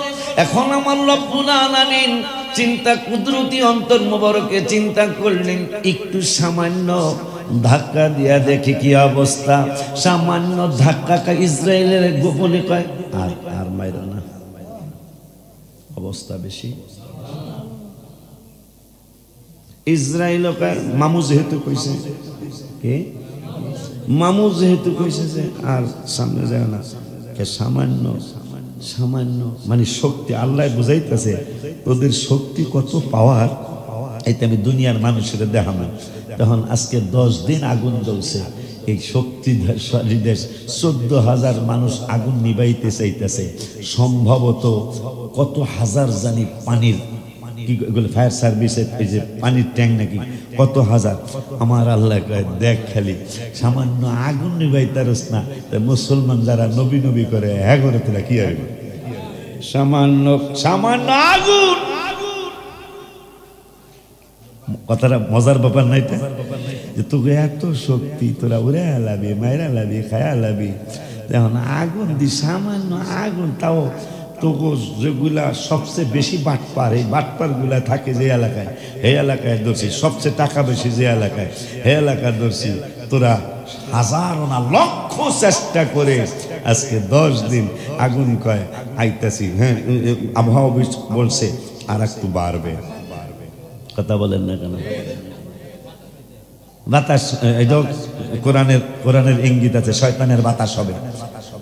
Speaker 1: এখন আমার রব্বুল আলামিন চিন্তা কুদরতি অন্তর মোবারকে চিন্তা করলেন, একটু সামান্য ধাক্কা দিয়া দেখি কি অবস্থা। সামান্য ধাক্কা ইসরায়েলের গোপনে কয় আর মাইরা না, অবস্থা বেশি। ইসরায়েল মামু যেহেতু কইছে, কে মামু যেহেতু কইছে যে আর সামনে যায় না, সামান্য সামান্য মানে শক্তি আল্লাহ বুঝাইতেছে তোদের শক্তি কত পাওয়ার, এটা আমি দুনিয়ার মানুষের দেখাবো। তখন আজকে 10 দিন আগুন জ্বলছে, এই শক্তিশালী দেশ 14,000 মানুষ আগুন নিবাইতে চাইতেছে। সম্ভবত কত হাজার জানি পানির কি ফায়ার সার্ভিসের এই যে পানির ট্যাঙ্ক নাকি কত হাজার। আমার আল্লাহ কয় দেখ খালি সামান্য আগুন নিবাইতারস না, মুসলমান যারা নবী নবী করে হ্যাঁ করে তোরা কি হবে? সামান্য সামান্য আগুন। কথাটা মজার ব্যাপার নাই তো, যে তোকে এত শক্তি, তোরা উড়ে আলাবি, মায়েরা লাবি, খায়া লাবি, এখন আগুন দি, সামান্য আগুন, তাও তোকে যেগুলা সবচেয়ে বেশি বাটপার, এই বাটপার গুলা থাকে যে এলাকায়, এই এলাকায় ধরছি, সবচেয়ে টাকা বেশি যে এলাকায়, এই এলাকায় ধরছি, তোরা হাজারো না লক্ষ চেষ্টা করে আজকে 10 দিন আগুন কয় আইতাছি। হ্যাঁ, আবহাওয়া বলছে আর একটু বাড়বে, কথা বলেন না কেন? বাতাস, কোরআনের ইঙ্গিত আছে, শয়তানের বাতাস হবে।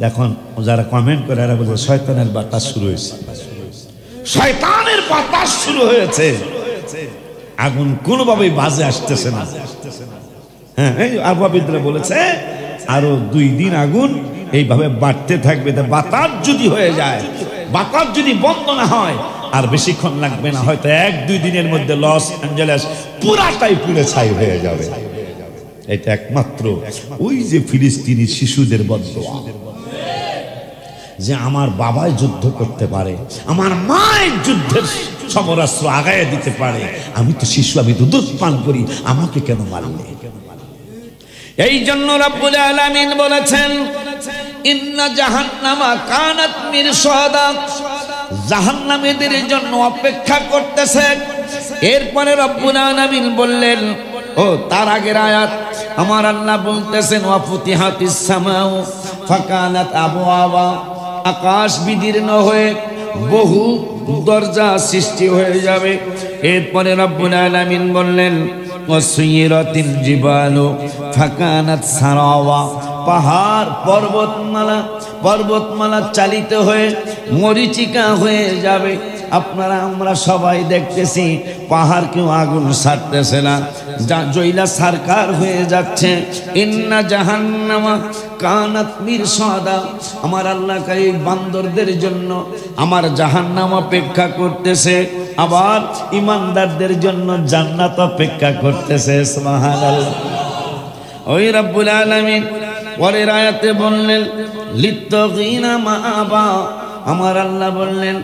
Speaker 1: এখন যারা কমেন্ট করে এরা বলছে শয়তানের বাতাস শুরু হয়েছে, শয়তানের বাতাস শুরু হয়েছে, আগুন কোনোভাবেই বাজে আসতেছে না। হ্যাঁ, এই আবহাওয়াবিদরা বলেছে আরো 2 দিন আগুন এইভাবে বাড়তে থাকবে। বাতাস যদি হয়ে যায়, বাতাস যদি বন্ধ না হয়, আর বেশিক্ষণ লাগবে না, হয়তো 1-2 দিনের মধ্যে লস অ্যাঞ্জেলেস পুরাটাই পুড়ে ছাই হয়ে যাবে। এটা একমাত্র ওই যে ফিলিস্তিনি শিশুদের বদদোয়া, যে আমার বাবাই যুদ্ধ করতে পারে, আমার মায়ের যুদ্ধের সমরাস্ত্র আগায় দিতে পারে, আমি তো শিশু, আমি তো দুধ পান করি, আমাকে কেন মারলে? এই জন্য রব্বুল আলামিন বলেছেন ইন্না জাহান্নামা কানাত মিরসাদা, জাহান্নামীদের জন্য অপেক্ষা করতেছে। এরপরে রব্বুল আলামিন বললেন, ও তার আগের আয়াত আমার আল্লাহ বলতেছেন ওয়া ফুতিহাতিস সামাউ ফাকানাত আবওয়াবা, আকাশ বিদীর্ণ হয়ে বহু দরজা সৃষ্টি হয়ে যাবে। এরপরে রব্বুল আলামিন বললেন ওয়া সুয়িরাতিল জিবালু ফাকানাত সারাওয়া, পাহাড় পর্বতমালা চালিত হয়ে মরিচিকা হয়ে যাবে। আপনারা আমরা সবাই দেখতেছি পাহাড় কেউ আগুন ছাড়তেছে না, জয়লা সরকার হয়ে যাচ্ছে। ইন্না জাহান্নামা কানাত মিরসাদা, আমার আল্লাহ এই বান্দরদের জন্য আমার জাহান্নাম অপেক্ষা করতেছে, আবার ইমানদারদের জন্য জান্নাত অপেক্ষা করতেছে। সুবহানাল্লাহ। ওই রব্বুল আলামিন পরের আয়াতে বললেন লিত্তাগিনা মাআবা, আমার আল্লাহ বললেন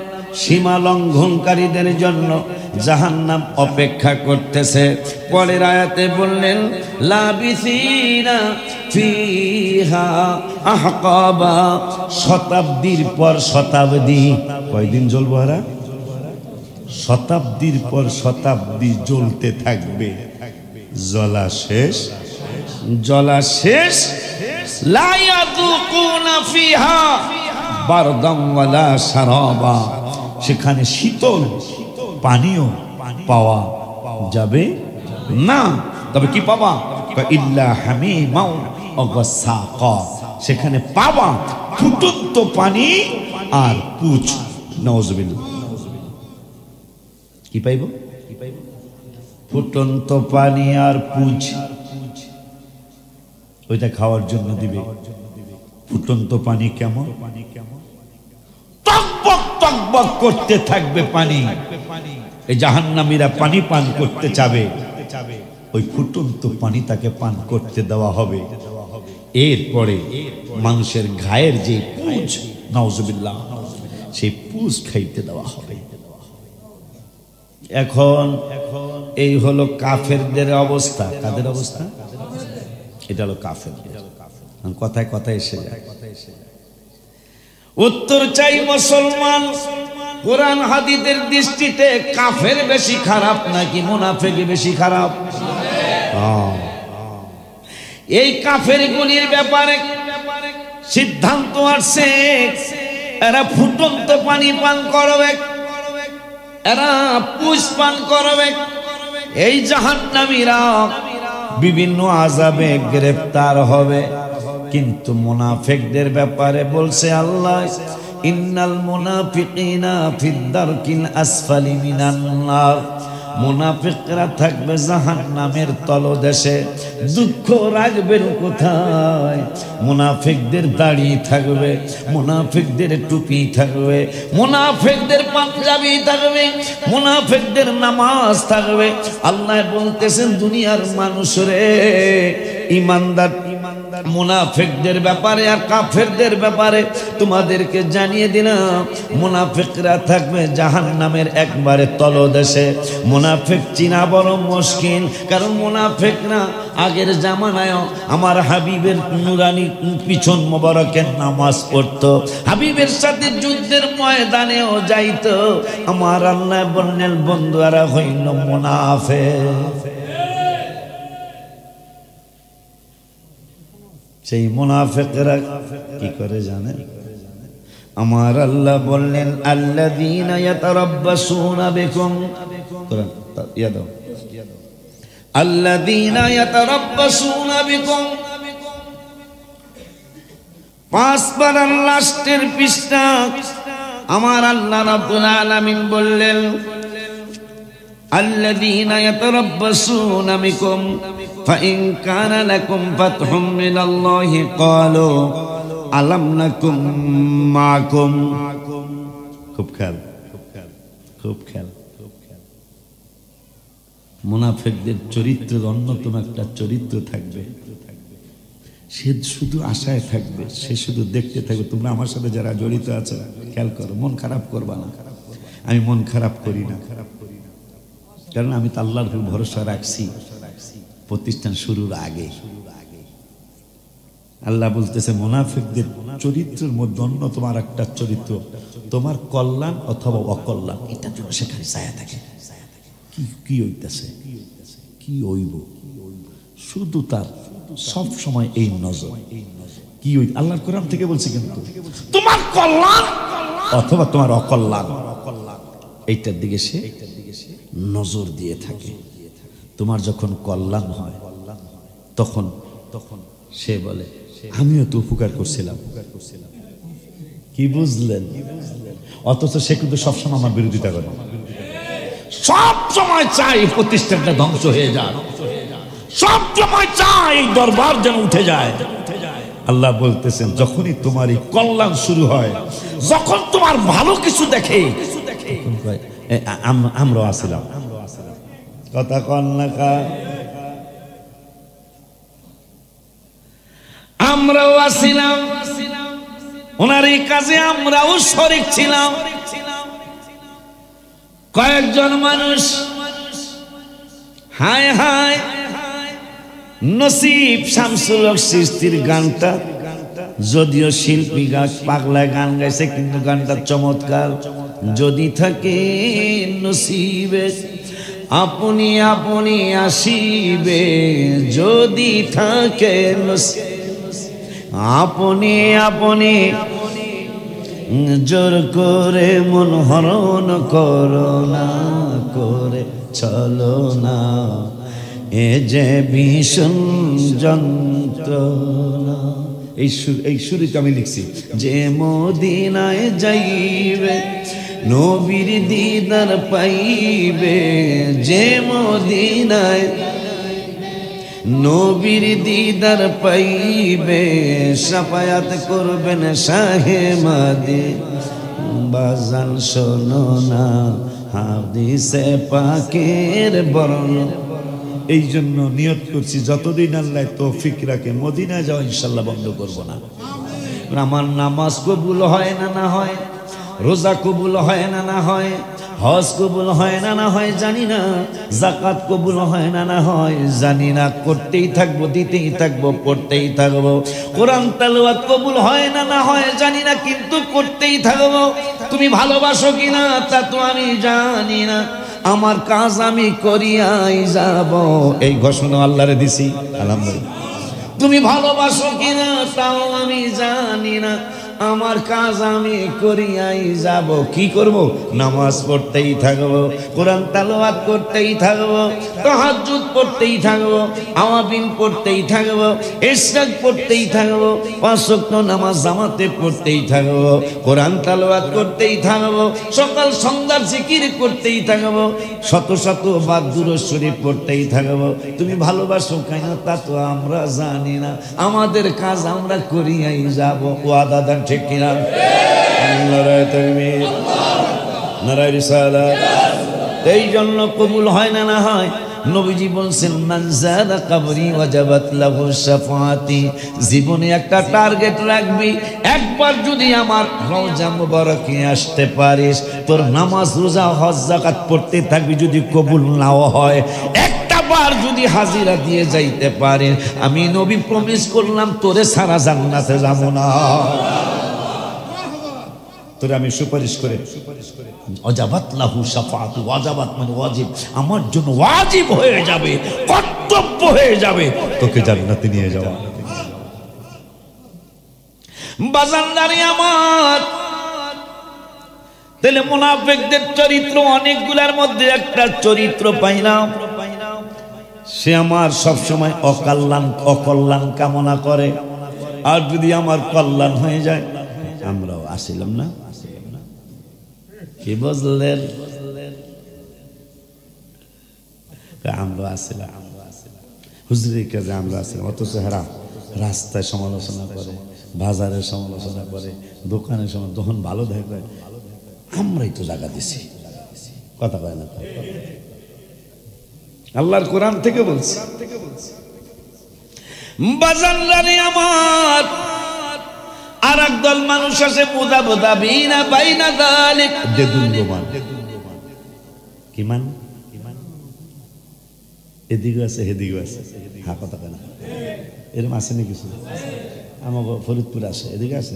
Speaker 1: সীমা লঙ্ঘনকারীদের জন্য জাহান্নাম অপেক্ষা করতেছে। পরের আয়াতে বললেন লাবিসিনা ফিহা আহকাবা, শতাব্দীর পর শতাব্দী। কয়দিন জ্বলবো এরা? শতাব্দীর পর শতাব্দী জ্বলতে থাকবে, জ্বলা শেষ, জ্বলা শেষ। লা ইয়াযুকুনা ফিহা বারদাম ওয়ালা শারাবা, সেখানে শীতল পানীয় পাওয়া যাবে না। তবে কি পাবা? ইল্লা হামিমা ওয়া গাসাকা, সেখানে পাবা ফুটন্ত পানি আর পুছ। নাউজুবিল্লাহ। কি পাইব? ফুটন্ত পানি আর পুছ, ওইটা খাওয়ার জন্য দিবে। ফুটন্ত পানি কেমন? টকবক টকবক করতে থাকবে পানি। এই জাহান্নামীরা পানি পান করতে চাবে, ওই ফুটন্ত পানি তাকে পান করতে দেওয়া হবে। এরপরে মানুষের গায়ের যে পুঁজ, নাউজুবিল্লাহ, সেই পুঁজ খাইতে দেওয়া হবে। এখন এই হলো কাফেরদের অবস্থা। কাদের অবস্থা? এটা হলো কাফের। কথায় কথায় এসে যায়। উত্তর চাই মুসলমান, কোরআন হাদিসের দৃষ্টিতে কাফের বেশি খারাপ নাকি মুনাফিক বেশি খারাপ? এই কাফের গুলির ব্যাপারে সিদ্ধান্ত আসছে, এরা ফুটন্ত পানি পান করবে, এরা পুষ পান করবে। এই জাহান্নামীরা বিভিন্ন আযাবে গ্রেফতার হবে। কিন্তু মুনাফিকদের ব্যাপারে বলছে আল্লাহ ইন্নাল মুনাফিকিনা ফিদ দারকিল আসফালি মিনান নার, মুনাফিকরা থাকবে জাহান্নামের তলদেশে। দুঃখ রাখবেন কোথায়? মুনাফিকদের দাড়ি থাকবে, মুনাফিকদের টুপি থাকবে, মুনাফিকদের পাঞ্জাবি থাকবে, মুনাফিকদের নামাজ থাকবে। আল্লাহ বলতেছেন দুনিয়ার মানুষ রে, ইমানদার মুনাফিকদের ব্যাপারে আর কাফেরদের ব্যাপারে তোমাদেরকে জানিয়ে দিলাম, মুনাফিকরা থাকবে জাহান্নামের একবারে তলদেশে। মুনাফিক চিনা বড় মুশকিল, কারণ মুনাফিকরা আগের জামানায় আমার হাবিবের নুরানি পিছন মোবারকের নামাজ পড়তো, হাবিবের সাথে যুদ্ধের ময়দানেও যাইতো। আমার আল্লাহ বললেন বন্ধুরা হইল মুনাফিক। সেই মুনাফিকরা কি করে জানেন? আমার আল্লাহ বললেন আল্লাযীনা ইয়াতারাব্বাসুনা বিকুম, কোরআন ইয়াদ আল্লাযীনা ইয়াতারাব্বাসুনা বিকুম, 5 বার লাস্টের পৃষ্ঠা আমার আল্লাহ রাব্বুল আলামিন বললেন আল্লাযীনা ইয়াতারাব্বাসুনা বিকুম ফাইন কানা লাকুম ফাতহুম মিনাল্লাহি ক্বালু আলাম নাকুম মাকুম। খুব খেয়াল, খুব খেয়াল। মুনাফিকদের চরিত্রের অন্যতম একটা চরিত্র থাকবে, সে শুধু আশায় থাকবে, সে শুধু দেখতে থাকবে। তোমরা আমার সাথে যারা জড়িত আছে খেয়াল করো, মন খারাপ করবা না। আমি মন খারাপ করি না, কারণ আমি তো আল্লাহর উপর ভরসা রাখছি প্রতিষ্ঠান শুরুর আগে। আল্লাহ বলতেছে মুনাফিকদের চরিত্রের মধ্যে অন্যতম আর একটা চরিত্র, তোমার কল্যাণ অথবা অকল্যাণ এটার জন্য সেখানে ছায়া থাকে। কি হইতেছে, কি হইব, শুধু তার সব সময় এই নজর। কি হই আল্লাহর কোরআন থেকে বলছে, কিন্তু তোমার কল্যাণ অথবা তোমার অকল্যাণ এইটার দিকে সে নজর দিয়ে থাকে। তোমার যখন কল্যাণ হয় তখন সে বলে আমিও তো উপকার করছিলাম। কি বুঝলেন? অথচ সে কিন্তু সবসময় আমার বিরোধিতা করে, সব সময় চাই প্রতিষ্ঠানটা ধ্বংস হয়ে যায়, সব সময় চাই এই দরবার যেন উঠে যায়। আল্লাহ বলতেছেন যখনই তোমার এই কল্যাণ শুরু হয়, যখন তোমার ভালো কিছু দেখে, আমরাও আসিলাম, কথা কন না কা, আমরাও আসিলাম, ওনার এই কাজে আমরাও শরীক ছিলাম। কয়েকজন মানুষ হায় হায় নসিব শামসুল হক চিশতির গানটা, যদিও শিল্পী পাগলা গান গাইছে, কিন্তু গানটা চমৎকার। যদি থাকে নসিবে আপনি আপনি আসিবে, যদি থাকে আপনি আপনি জোর করে মন হরণ করো না, করে চলো না, এ যে ভীষণ যন্ত্রণা। এই সুরটা আমি লিখছি, যে মদিনায় যাইবে নবীর দিদার পাইবে, যে মদিনায় নবীর দিদার পাইবে, শাফায়াত করবেন শাহে মাদি। বাজান শোনো না হাদিসে পাকের বর্ণনা। এই জন্য নিয়ত করছি যতদিন আল্লাহ তৌফিক রাখে মদিনায় যাওয়া ইনশাল্লাহ বন্ধ করব না। আমার নামাজ কবুল হয় না না হয়, রোজা কবুল হয় না না হয়, হজ কবুল হয় না না হয় জানি না, যাকাত কবুল হয় না না হয় জানি না, করতেই থাকবো, দিতেই থাকবো, পড়তেই থাকবো। কোরআন তেলাওয়াত কবুল হয় না না হয় জানি না, কিন্তু করতেই থাকবো। তুমি ভালোবাসো কিনা তা তো আমি জানি না, আমার কাজ আমি করিয়াই যাব, এই ঘোষণা আল্লাহরে দিছি আলহামদুলিল্লাহ। তুমি ভালোবাসো কিনা তাও আমি জানি না, আমার কাজ আমি করিয়াই যাব। কি করব? নামাজ পড়তেই থাকবো, কোরআন তেলাওয়াত করতেই থাকবো, তাহাজ্জুদ পড়তেই থাকবো, আওয়াবিন পড়তেই থাকবো, ইশরাক পড়তেই থাকবো, 5 ওয়াক্ত নামাজ জামাতে পড়তেই থাকবো, কোরআন তেলাওয়াত করতেই থাকবো, সকাল সন্ধ্যার জিকির করতেই থাকবো, শত শত বার দুরূদ শরীফ পড়তেই থাকবো। তুমি ভালোবাসো কেন তা তো আমরা জানি না, আমাদের কাজ আমরা করিয়াই যাব। ওয়াদা দেন ঠিক কিনা? নারায়ে তাকবীর, নারায়ে রিসালাত, এই জন্য কবুল হয় না, না হয়? নবীজি বলছেন মান যারা কবরি ওয়াজাবাত লাহু শাফাআতি, জীবনে একটা টার্গেট রাখবি, একবার যদি আমার রওজা মুবারকে আসতে পারিস, তোর নামাজ রোজা হজ যাকাত পড়তে থাকবি, যদি কবুল নাও হয়, একটা বার যদি হাজিরা দিয়ে যাইতে পারে, আমি নবী প্রমিস করলাম তোরে সারা জান্নাতে যাব না। তোরে আমি সুপারিশ করে ওয়াজাবাত লাহু শাফাআতু, ওয়াজাবাত মানে ওয়াজিব, আমার জন্য ওয়াজিব হয়ে যাবে, কর্তব্য হয়ে যাবে তোকে জান্নাতে নিয়ে যাওয়া। বাজানদারি আমার, তাহলে মুনাফিকদের চরিত্র অনেকগুলার মধ্যে একটা চরিত্র পাইলাম, সে আমার সব সময় অকল্যাণ কামনা করে, আর যদি আমার কল্যাণ হয়ে যায়, আমরাও আসিলাম না, কি বুঝলেন? আমরা আসিলাম, হুজুরের কাছে আমরা আসিলাম, অথচ হারাম রাস্তায় সমালোচনা করে, বাজারের সমালোচনা করে, দোকানের সময় তখন ভালো দেখে, আমরাই তো জায়গা দিছি। কথা কয় না? আল্লাহর কোরআন থেকে বলছি। বাজানদারি আমার, আর একদল মানুষ আছে মুযাবযাবিনা বাইনা যালিক, দেদুল্যমান। কি মান? এদিকে আছে এদিকে আছে, হ্যাঁ কথা কেন? এরকম আছে না কিছু? আমার ফরিদপুর আছে, এদিকে আছে।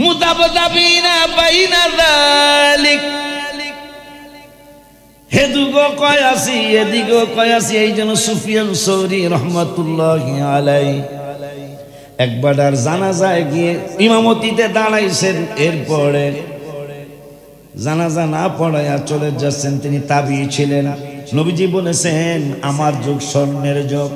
Speaker 1: মুযাবযাবিনা বাইনা যালিক, হেদিকে কয় আছি এদিকে কয় আছি। এই জন্য সুফিয়ান সৌরি রাহমাতুল্লাহি আলাইহি একবার আর জানাজায় গিয়ে ইমামতিতে দাঁড়াইছেন, এরপরে জানাজা না পড়াইয়া চলে যাচ্ছেন। তিনি তাবিঈ ছিলেন। নবীজি বলেছেন আমার যুগ স্বর্ণের যুগ,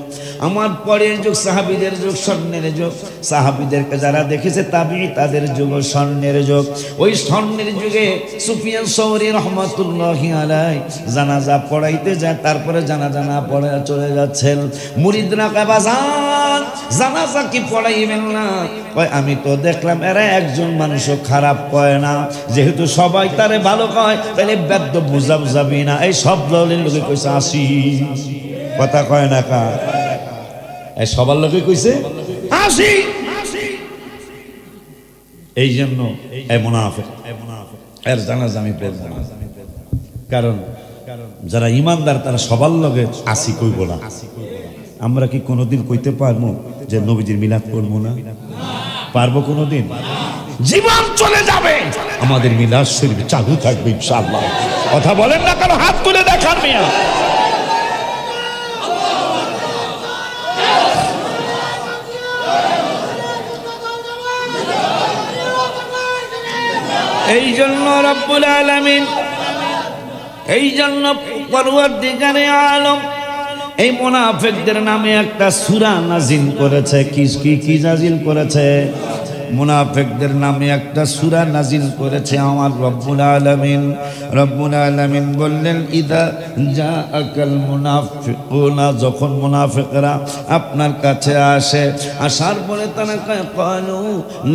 Speaker 1: আমার পরের যুগ সাহাবীদের যুগ স্বর্ণের যুগ। সাহাবীদেরকে যারা দেখেছে তাবিঈ, তাদের যুগ স্বর্ণের যুগ। ওই স্বর্ণের যুগে সুফিয়ান সৌরি রাহমাতুল্লাহি আলাইহি জানাজা পড়াইতে যায়, তারপরে জানাজা না পড়াইয়া চলে যাচ্ছেন। মুরিদরা কয় বাজান জানাজা কি পড়াইবেন না? কয় আমি তো দেখলাম এরা একজন মানুষও খারাপ কয় না, যেহেতু সবাই তারে ভালো কয়, তাহলে বেদ্য বুঝাবি না। এই সব দলের লোকে কইছে আসি, কথা কয় না কা? এই সবার লোকে কইছে আসি। এই জন্য এই মুনাফিক এর জানাজা আমি পড়ব না। কারণ যারা ইমানদার তারা সবার লগে আসি কইব না। আমরা কি কোনোদিন কইতে পারবো যে নবীজির মিলাদ করবো না? পারবো কোনোদিন? জীবন চলে যাবে, আমাদের মিলাদ শরীফ চালু থাকবে ইনশাআল্লাহ। কথা বলেন না কারো হাত তুলে দেখান মিয়া। এই জন্য রব্বুল আলামিন, এই জন্য পরওয়ারদিগারে আলম এই মুনাফিকদের নামে একটা সূরা নাজিল করেছে। কি নাজিল করেছে? মুনাফিকদের নামে একটা সূরা নাজিল করেছে আমার রব্বুল আলামিন বললেন ইদা জাআকাল মুনাফিকুনা, যখন মুনাফিকরা আপনার কাছে আসে, আসার পরে তারা ক্বালু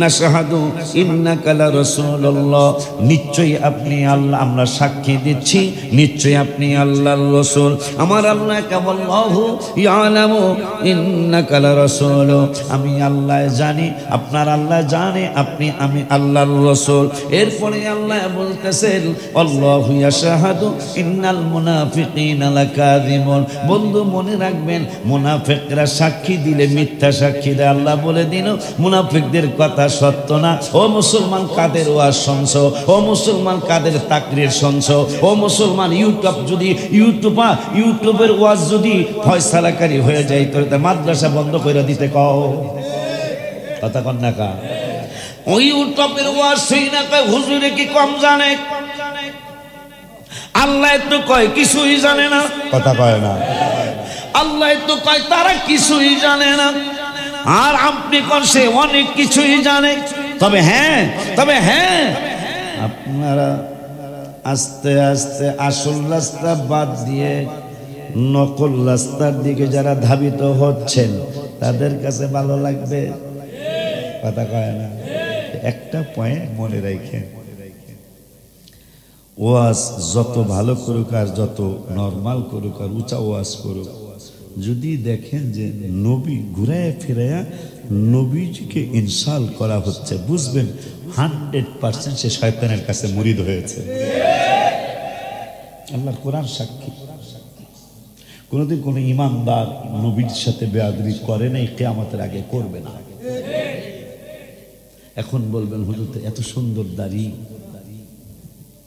Speaker 1: নাশহাদু ইন্নাকা লা রাসূলুল্লাহ, নিশ্চয়ই আপনি আল্লাহ, আমরা সাক্ষী দিচ্ছি নিশ্চয়ই আপনি আল্লাহর রাসূল। আমার আল্লাহ কাল্লাহু ইয়ালামু ইন্নাকা লা রাসূল, আমি আল্লাহ জানি, আপনার আল্লাহ জানে আমি আল্লাহর রাসূল। এরপরে আল্লাহ বলতেছেন আল্লাহু ইয়াশহাদু ইন্নাল মুনাফিকিনা লাকাযিবুন। বন্ধু মনে রাখবেন, মুনাফিকরা সাক্ষী দিলে মিথ্যা সাক্ষী দেয়। আল্লাহ বলে দিন মুনাফিকদের কথা সত্য না। ও মুসলমান কাদের ওয়াজ শুনছো? ও মুসলমান কাদের তাকরীর শুনছো? ও মুসলমান ইউটিউবের ওয়াজ যদি ফয়সালাকারী হয়ে যায় তো মাদ্রাসা বন্ধ করে দিতে কও। কথা কন না কা? ওই ইউটিউবের ওয়াজ শুই না কয় হুজুরে কি কম জানে? আল্লাহ তো কয় কিছুই জানে না। কথা কয় না? আল্লাহ তো কয় তারা কিছুই জানে না, আর আপনি করছে অনেক কিছুই জানে। তবে হ্যাঁ আপনারা আস্তে আস্তে আসল রাস্তা বাদ দিয়ে নকল রাস্তার দিকে যারা ধাবিত হচ্ছেন তাদের কাছে ভালো লাগবে। কথা কয় না? একটা পয়েন্ট মনে রাখেন, ওয়াজ যত ভালো করুক আর যত নরমাল করুক আর উঁচা ওয়াজ করুক, যদি দেখেন যে নবী ঘুরায় ফিরাইয়া নবীজিকে ইনসাল করা হচ্ছে, বুঝবেন 100% সে শয়তানের কাছে মুরিদ হয়েছে। আল্লাহর কোরআন সাক্ষী। কোনদিন কোন ইমানদার নবীর সাথে বেয়াদবি করে নাই, কিয়ামতের আগে করবে না। এখন বলবেন হুজুর এত সুন্দর দাড়ি,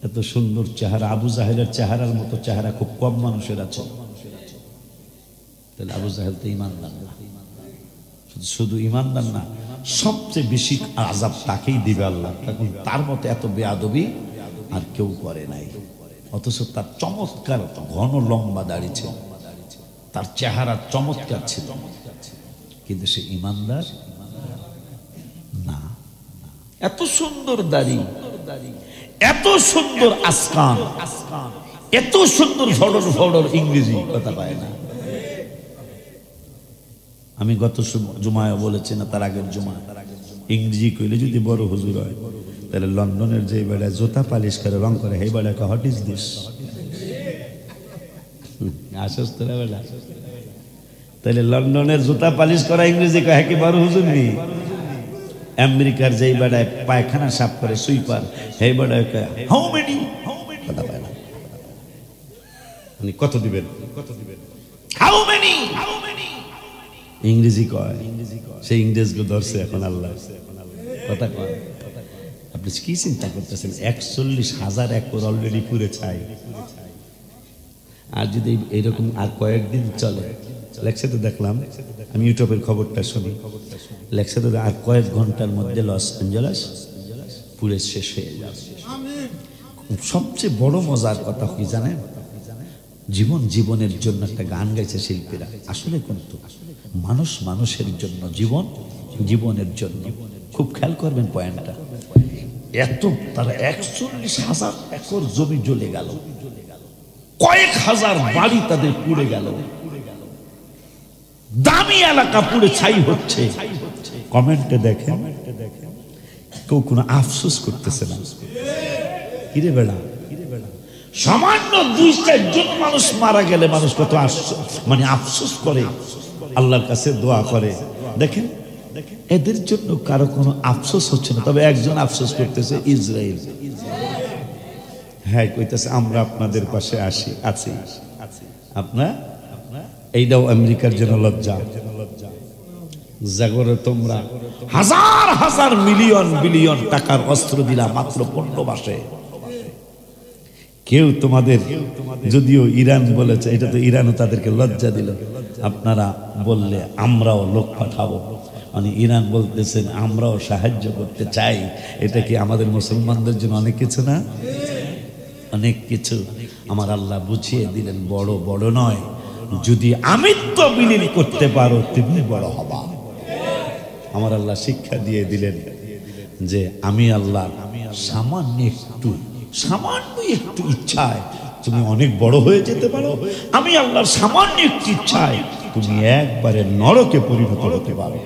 Speaker 1: এত সুন্দর চেহারা, আবু জাহেলের চেহারার মতো চেহারা খুব কম মানুষের আছে। তাহলে আবু জাহেল তো ইমানদার না। শুধু ইমানদার না, সবচেয়ে বেশি আযাব তাকেই দিবে আল্লাহ। তখন তার মতো এত বেয়াদবি আর কেউ করে নাই। অথচ তার চমৎকার ঘন লম্বা দাড়ি ছিল, তার চেহারা চমৎকার ছিল, কিন্তু সে ইমানদার না। এত সুন্দর দাড়ি, এত সুন্দর আসকান, এত সুন্দর ফডর ফডর ইংরেজি কথা পায় না। আমি গত জুমায় বলেছি না, তার আগের জুমা, ইংরেজি কইলে যদি বড় হুজুর হয়, তাহলে লন্ডনের যে বেড়ায় জুতা পালিশ করে রং করে, এই বেড়ায় হোয়াট ইজ দিস, আসস্ত বেড়া। তাহলে লন্ডনের জুতা পালিশ করা ইংরেজি কয় কি বড় হুজুর নেই? আমেরিকার যেই বেড়ায় পায়খানা সাফ করে সুইপার, এই বেড়ায় কয় হাউ মেনি, কথা পায় না। উনি কত দিবেন, কত দিবেন, হাউ মেনি, ইংরেজি কয়। সেই ইংরেজকে ধরছে এখন আল্লাহ, কথা কয়। আপনি কি চিন্তা করতেছেন? 41,000 একর অলরেডি পুরে ছাই। আর যদি এইরকম আর কয়েকদিন চলে, লেখছে তো দেখলাম, আমি ইউটিউবের খবরটা শুনি, লেখছে তো আর কয়েক ঘন্টার মধ্যে লস অ্যাঞ্জেলস পুরে শেষ হয়ে যাবে। সবচেয়ে বড় মজার কথা কি জানেন? জীবনের জন্য একটা গান গাইছে শিল্পীরা। আসলে কিন্তু মানুষ মানুষের জন্য, জীবনের জন্য। খুব খেয়াল করবেন পয়েন্টটা। এত তারা 41,000 একর জমি জ্বলে গেল, কয়েক হাজার বাড়ি তাদের পুড়ে গেল, দামি এলাকা পুড়ে ছাই হচ্ছে। কমেন্টে দেখেন কেউ কোনো আফসোস করতেছে না। কিরে বেড়া, সামান্য 2-4 জন মানুষ মারা গেলে মানুষ কত মানে আফসোস করে, আল্লাহর কাছে দোয়া করে। দেখেন এদের জন্য কারো কোনো আফসোস হচ্ছে না। তবে একজন আফসোস করতেছে, ইসরায়েল। হ্যাঁ কইতেছে আমরা আপনাদের পাশে আছি। আপনার এইটাও আমেরিকার জন্য লজ্জা। জাগরে তোমরা হাজার হাজার মিলিয়ন বিলিয়ন টাকার অস্ত্র দিলা মাত্র 15 মাসে। কেউ তোমাদের, যদিও ইরান বলেছে, এটা তো ইরানও তাদেরকে লজ্জা দিল। আপনারা বললে আমরাও লোক পাঠাবো, মানে ইরান বলতেছেন আমরাও সাহায্য করতে চাই। এটা কি আমাদের মুসলমানদের জন্য অনেক কিছু না? অনেক কিছু। আমার আল্লাহ বুঝিয়ে দিলেন বড় বড় নয়, যদি আমিত্ব বিলীন করতে পারো তুমি বড় হবা। আমার আল্লাহ শিক্ষা দিয়ে দিলেন যে আমি আল্লাহ সামান্য একটু ইচ্ছায় তুমি অনেক বড় হয়ে যেতে পারো। আমি আল্লাহর সামান্য একটু ইচ্ছায় তুমি একবারে নরকে পরিণত হতে পারো।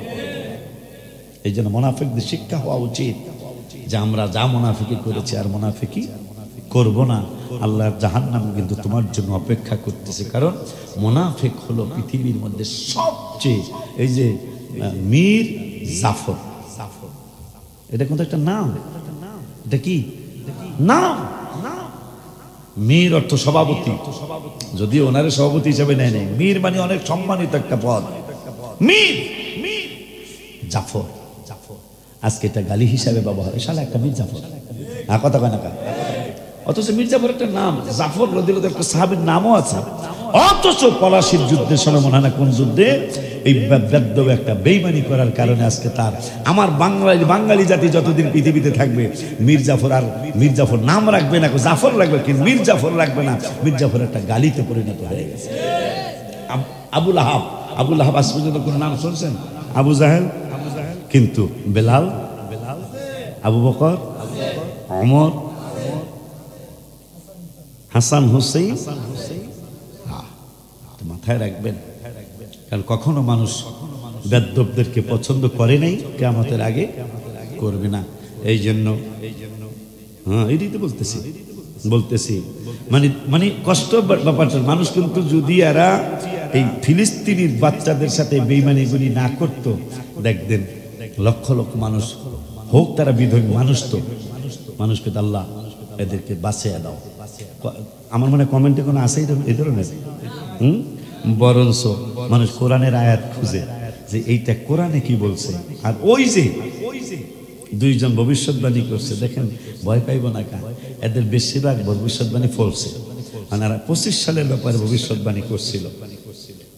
Speaker 1: এই জন্য মুনাফিকদের শিক্ষা হওয়া উচিত যে আমরা যা মুনাফিকি করেছি আর মুনাফিকি করব না। আল্লাহর জাহান্নাম কিন্তু তোমার জন্য অপেক্ষা করতেছে। কারণ মুনাফিক হলো পৃথিবীর মধ্যে সবচেয়ে, এই যে মীর জাফর, এটা কিন্তু একটা নাম। এটা কি নাম? মীর অর্থ সভাপতি, যদিও ওনারে সভাপতি হিসেবে নেয় নাই। মীর মানে অনেক সম্মানিত একটা পদ। মীর জাফর, আজকে এটা গালি হিসাবে ব্যবহার, শালা একটা মীর জাফর, কথা কয় না কা। অথচ মীর জাফর একটা নাম, জাফর রাদিয়াল্লাহু একটা সাহাবীর নামও আছে। অথচ পলাশির যুদ্ধের সময় মনে হয় না কোন যুদ্ধে এই বেদ্যব একটা বেইমানি করার কারণে আজকে তার, আমার বাঙালি জাতি যতদিন পৃথিবীতে থাকবে মীর জাফর নাম রাখবে না, জাফর রাখবে, কিন্তু মীর জাফর রাখবে না। মীর জাফর একটা গালিতে পরিণত হয়ে গেছে। আবুল আহাব আজ পর্যন্ত কোন নাম শুনছেন? আবু জাহেল, কিন্তু বেলাল, আবু বকর, ওমর, হাসান, হুসাইন, মাথায় রাখবেন। কারণ কখনো মানুষ বেদ্যবদেরকে পছন্দ করে নাই, কিয়ামতের আগে করবে না। এই জন্য হ্যাঁ এটাই তো বলতেছি, বলতেছি মানে মানে কষ্ট ব্যাপারটা মানুষ কিন্তু যদি এরা এই ফিলিস্তিনির বাচ্চাদের সাথে বেইমানিগুলি না করতো দেখবেন লক্ষ লক্ষ মানুষ হোক তারা বিধর্মী মানুষ তো মানুষকে আল্লাহ এদেরকে বাঁচিয়ে দাও। আমার মনে কমেন্টে কোনো আছে এই ধরনের বরঞ্চ মানুষ কোরআনের আয়াত খুঁজে যে এইটা কোরআনে কি বলছে। আর ওই যে দুইজন ভবিষ্যৎবাণী করছে দেখেন ভয় পাইব না কা এদের বেশিরভাগ ভবিষ্যৎবাণী ফলছে। মানে 25 সালের ব্যাপারে ভবিষ্যৎবাণী করছিল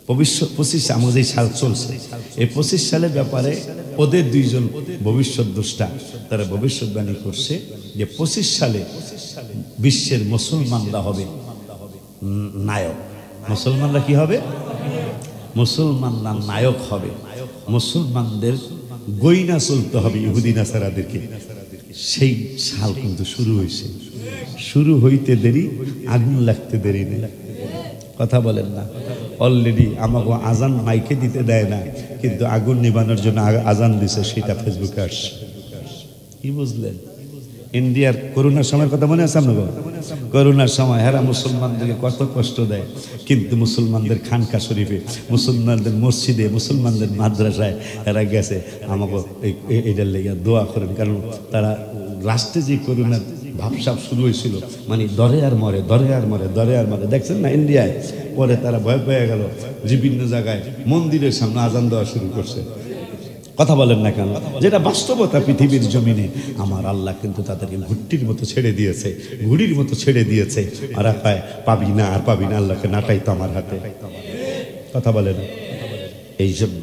Speaker 1: 25 আমাদের এই সাল চলছে এই 25 সালের ব্যাপারে ওদের দুইজন ভবিষ্যৎদ্রষ্টা তারা ভবিষ্যৎবাণী করছে যে 25 সালে বিশ্বের মুসলমানরা হবে নায়ক। মুসলমানরা কি হবে? মুসলমানরা নায়ক হবে। মুসলমানদের গয়না চলতে হবে ইহুদি নাসারাদেরকে। সেই সাল কিন্তু শুরু হয়েছে, শুরু হইতে দেরি আগুন লাগতে দেরি নেই। কথা বলেন না? অলরেডি আমাকে আজান মাইকে দিতে দেয় না কিন্তু আগুন নিবানোর জন্য আজান দিছে, সেটা ফেসবুকে আসছে। কি বুঝলেন? ইন্ডিয়ার করোনার সময়ের কথা মনে আছে আপনার? করোনার সময় হেরা মুসলমানদেরকে কত কষ্ট দেয় কিন্তু মুসলমানদের খানকা শরীফে, মুসলমানদের মসজিদে, মুসলমানদের মাদ্রাসায় এরা গেছে আমাকে এটার লেগে দোয়া করেন। কারণ তারা লাস্টে যে করোনার ভাবসাব শুরু হয়েছিল মানে দরে আর মরে, দরে আর মরে, দরে আর মরে, দেখছেন না ইন্ডিয়ায়? পরে তারা ভয় পেয়ে গেল, বিভিন্ন জায়গায় মন্দিরের সামনে আজান দেওয়া শুরু করছে। কথা বলেন না কেন? যেটা বাস্তবতা পৃথিবীর জমিনে। আমার আল্লাহ কিন্তু তাদেরকে ঘুট্টির মতো ছেড়ে দিয়েছে, ঘুড়ির মতো ছেড়ে দিয়েছে। আর পায় পাবি না আর পাবি না, আল্লাহকে নাটাই তো আমার হাতে। কথা বলেন? এই জন্য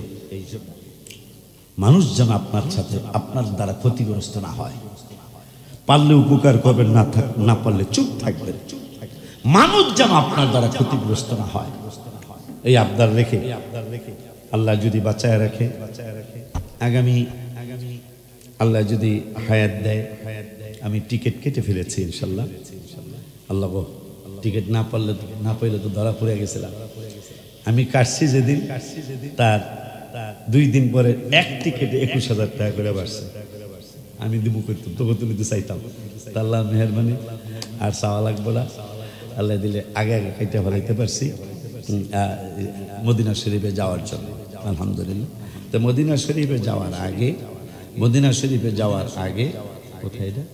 Speaker 1: মানুষ যেন আপনার সাথে আপনার দ্বারা ক্ষতিগ্রস্ত না হয়। পারলে উপকার করবেন, না পারলে চুপ থাকবেন। মানুষ যেন আপনার দ্বারা ক্ষতিগ্রস্ত না হয় এই আবদার রেখে আল্লাহ যদি বাঁচায় রাখে, আগামী আল্লাহ যদি হায়াত দেয়, আমি টিকিট কেটে ফেলেছি ইনশাল্লাহ। আল্লাহ টিকিট না পাইলে তো ধরা পড়ে গেছিলাম। আমি কাটছি যেদিন তার 2 দিন পরে এক টিকিটে 21,000 টাকা করে বাড়ছে। আমি দিব করতাম, তবু তুমি তো চাইতাম। আল্লাহ মেহরবানি, আর চাওয়া লাগবো না। আল্লাহ দিলে আগে আগে খাইতে ফেলাইতে পারছি মদিনা শরীফে যাওয়ার জন্য, আলহামদুলিল্লাহ। তো মদিনা শরীফে যাওয়ার আগে কোথায় এটা?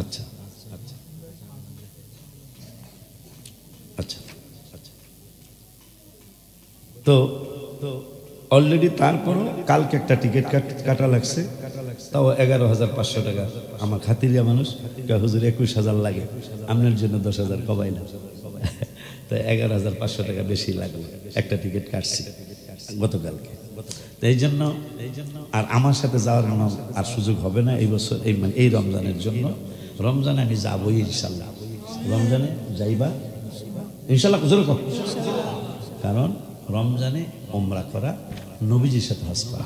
Speaker 1: আচ্ছা আচ্ছা আচ্ছা আচ্ছা। তো অলরেডি তারপরও কালকে একটা টিকিট কাটা লাগছে, তাও 11,500 টাকা। আমার খাতিরিয়া মানুষ হুজুর 21,000 লাগে, আপনার জন্য 10,000 কমাই না। তো 11,500 টাকা বেশি লাগলো, একটা টিকিট কাটছি গতকালকে। এই জন্য আর আমার সাথে যাওয়ার মনে আর সুযোগ হবে না এই বছর, এই রমজানের জন্য। রমজানে আমি যাবই ইনশাল্লাহ। রমজানে যাইবা ইনশাল্লাহ, কারণ রমজানে ওমরা করা নবীজির সাথে হজ করা।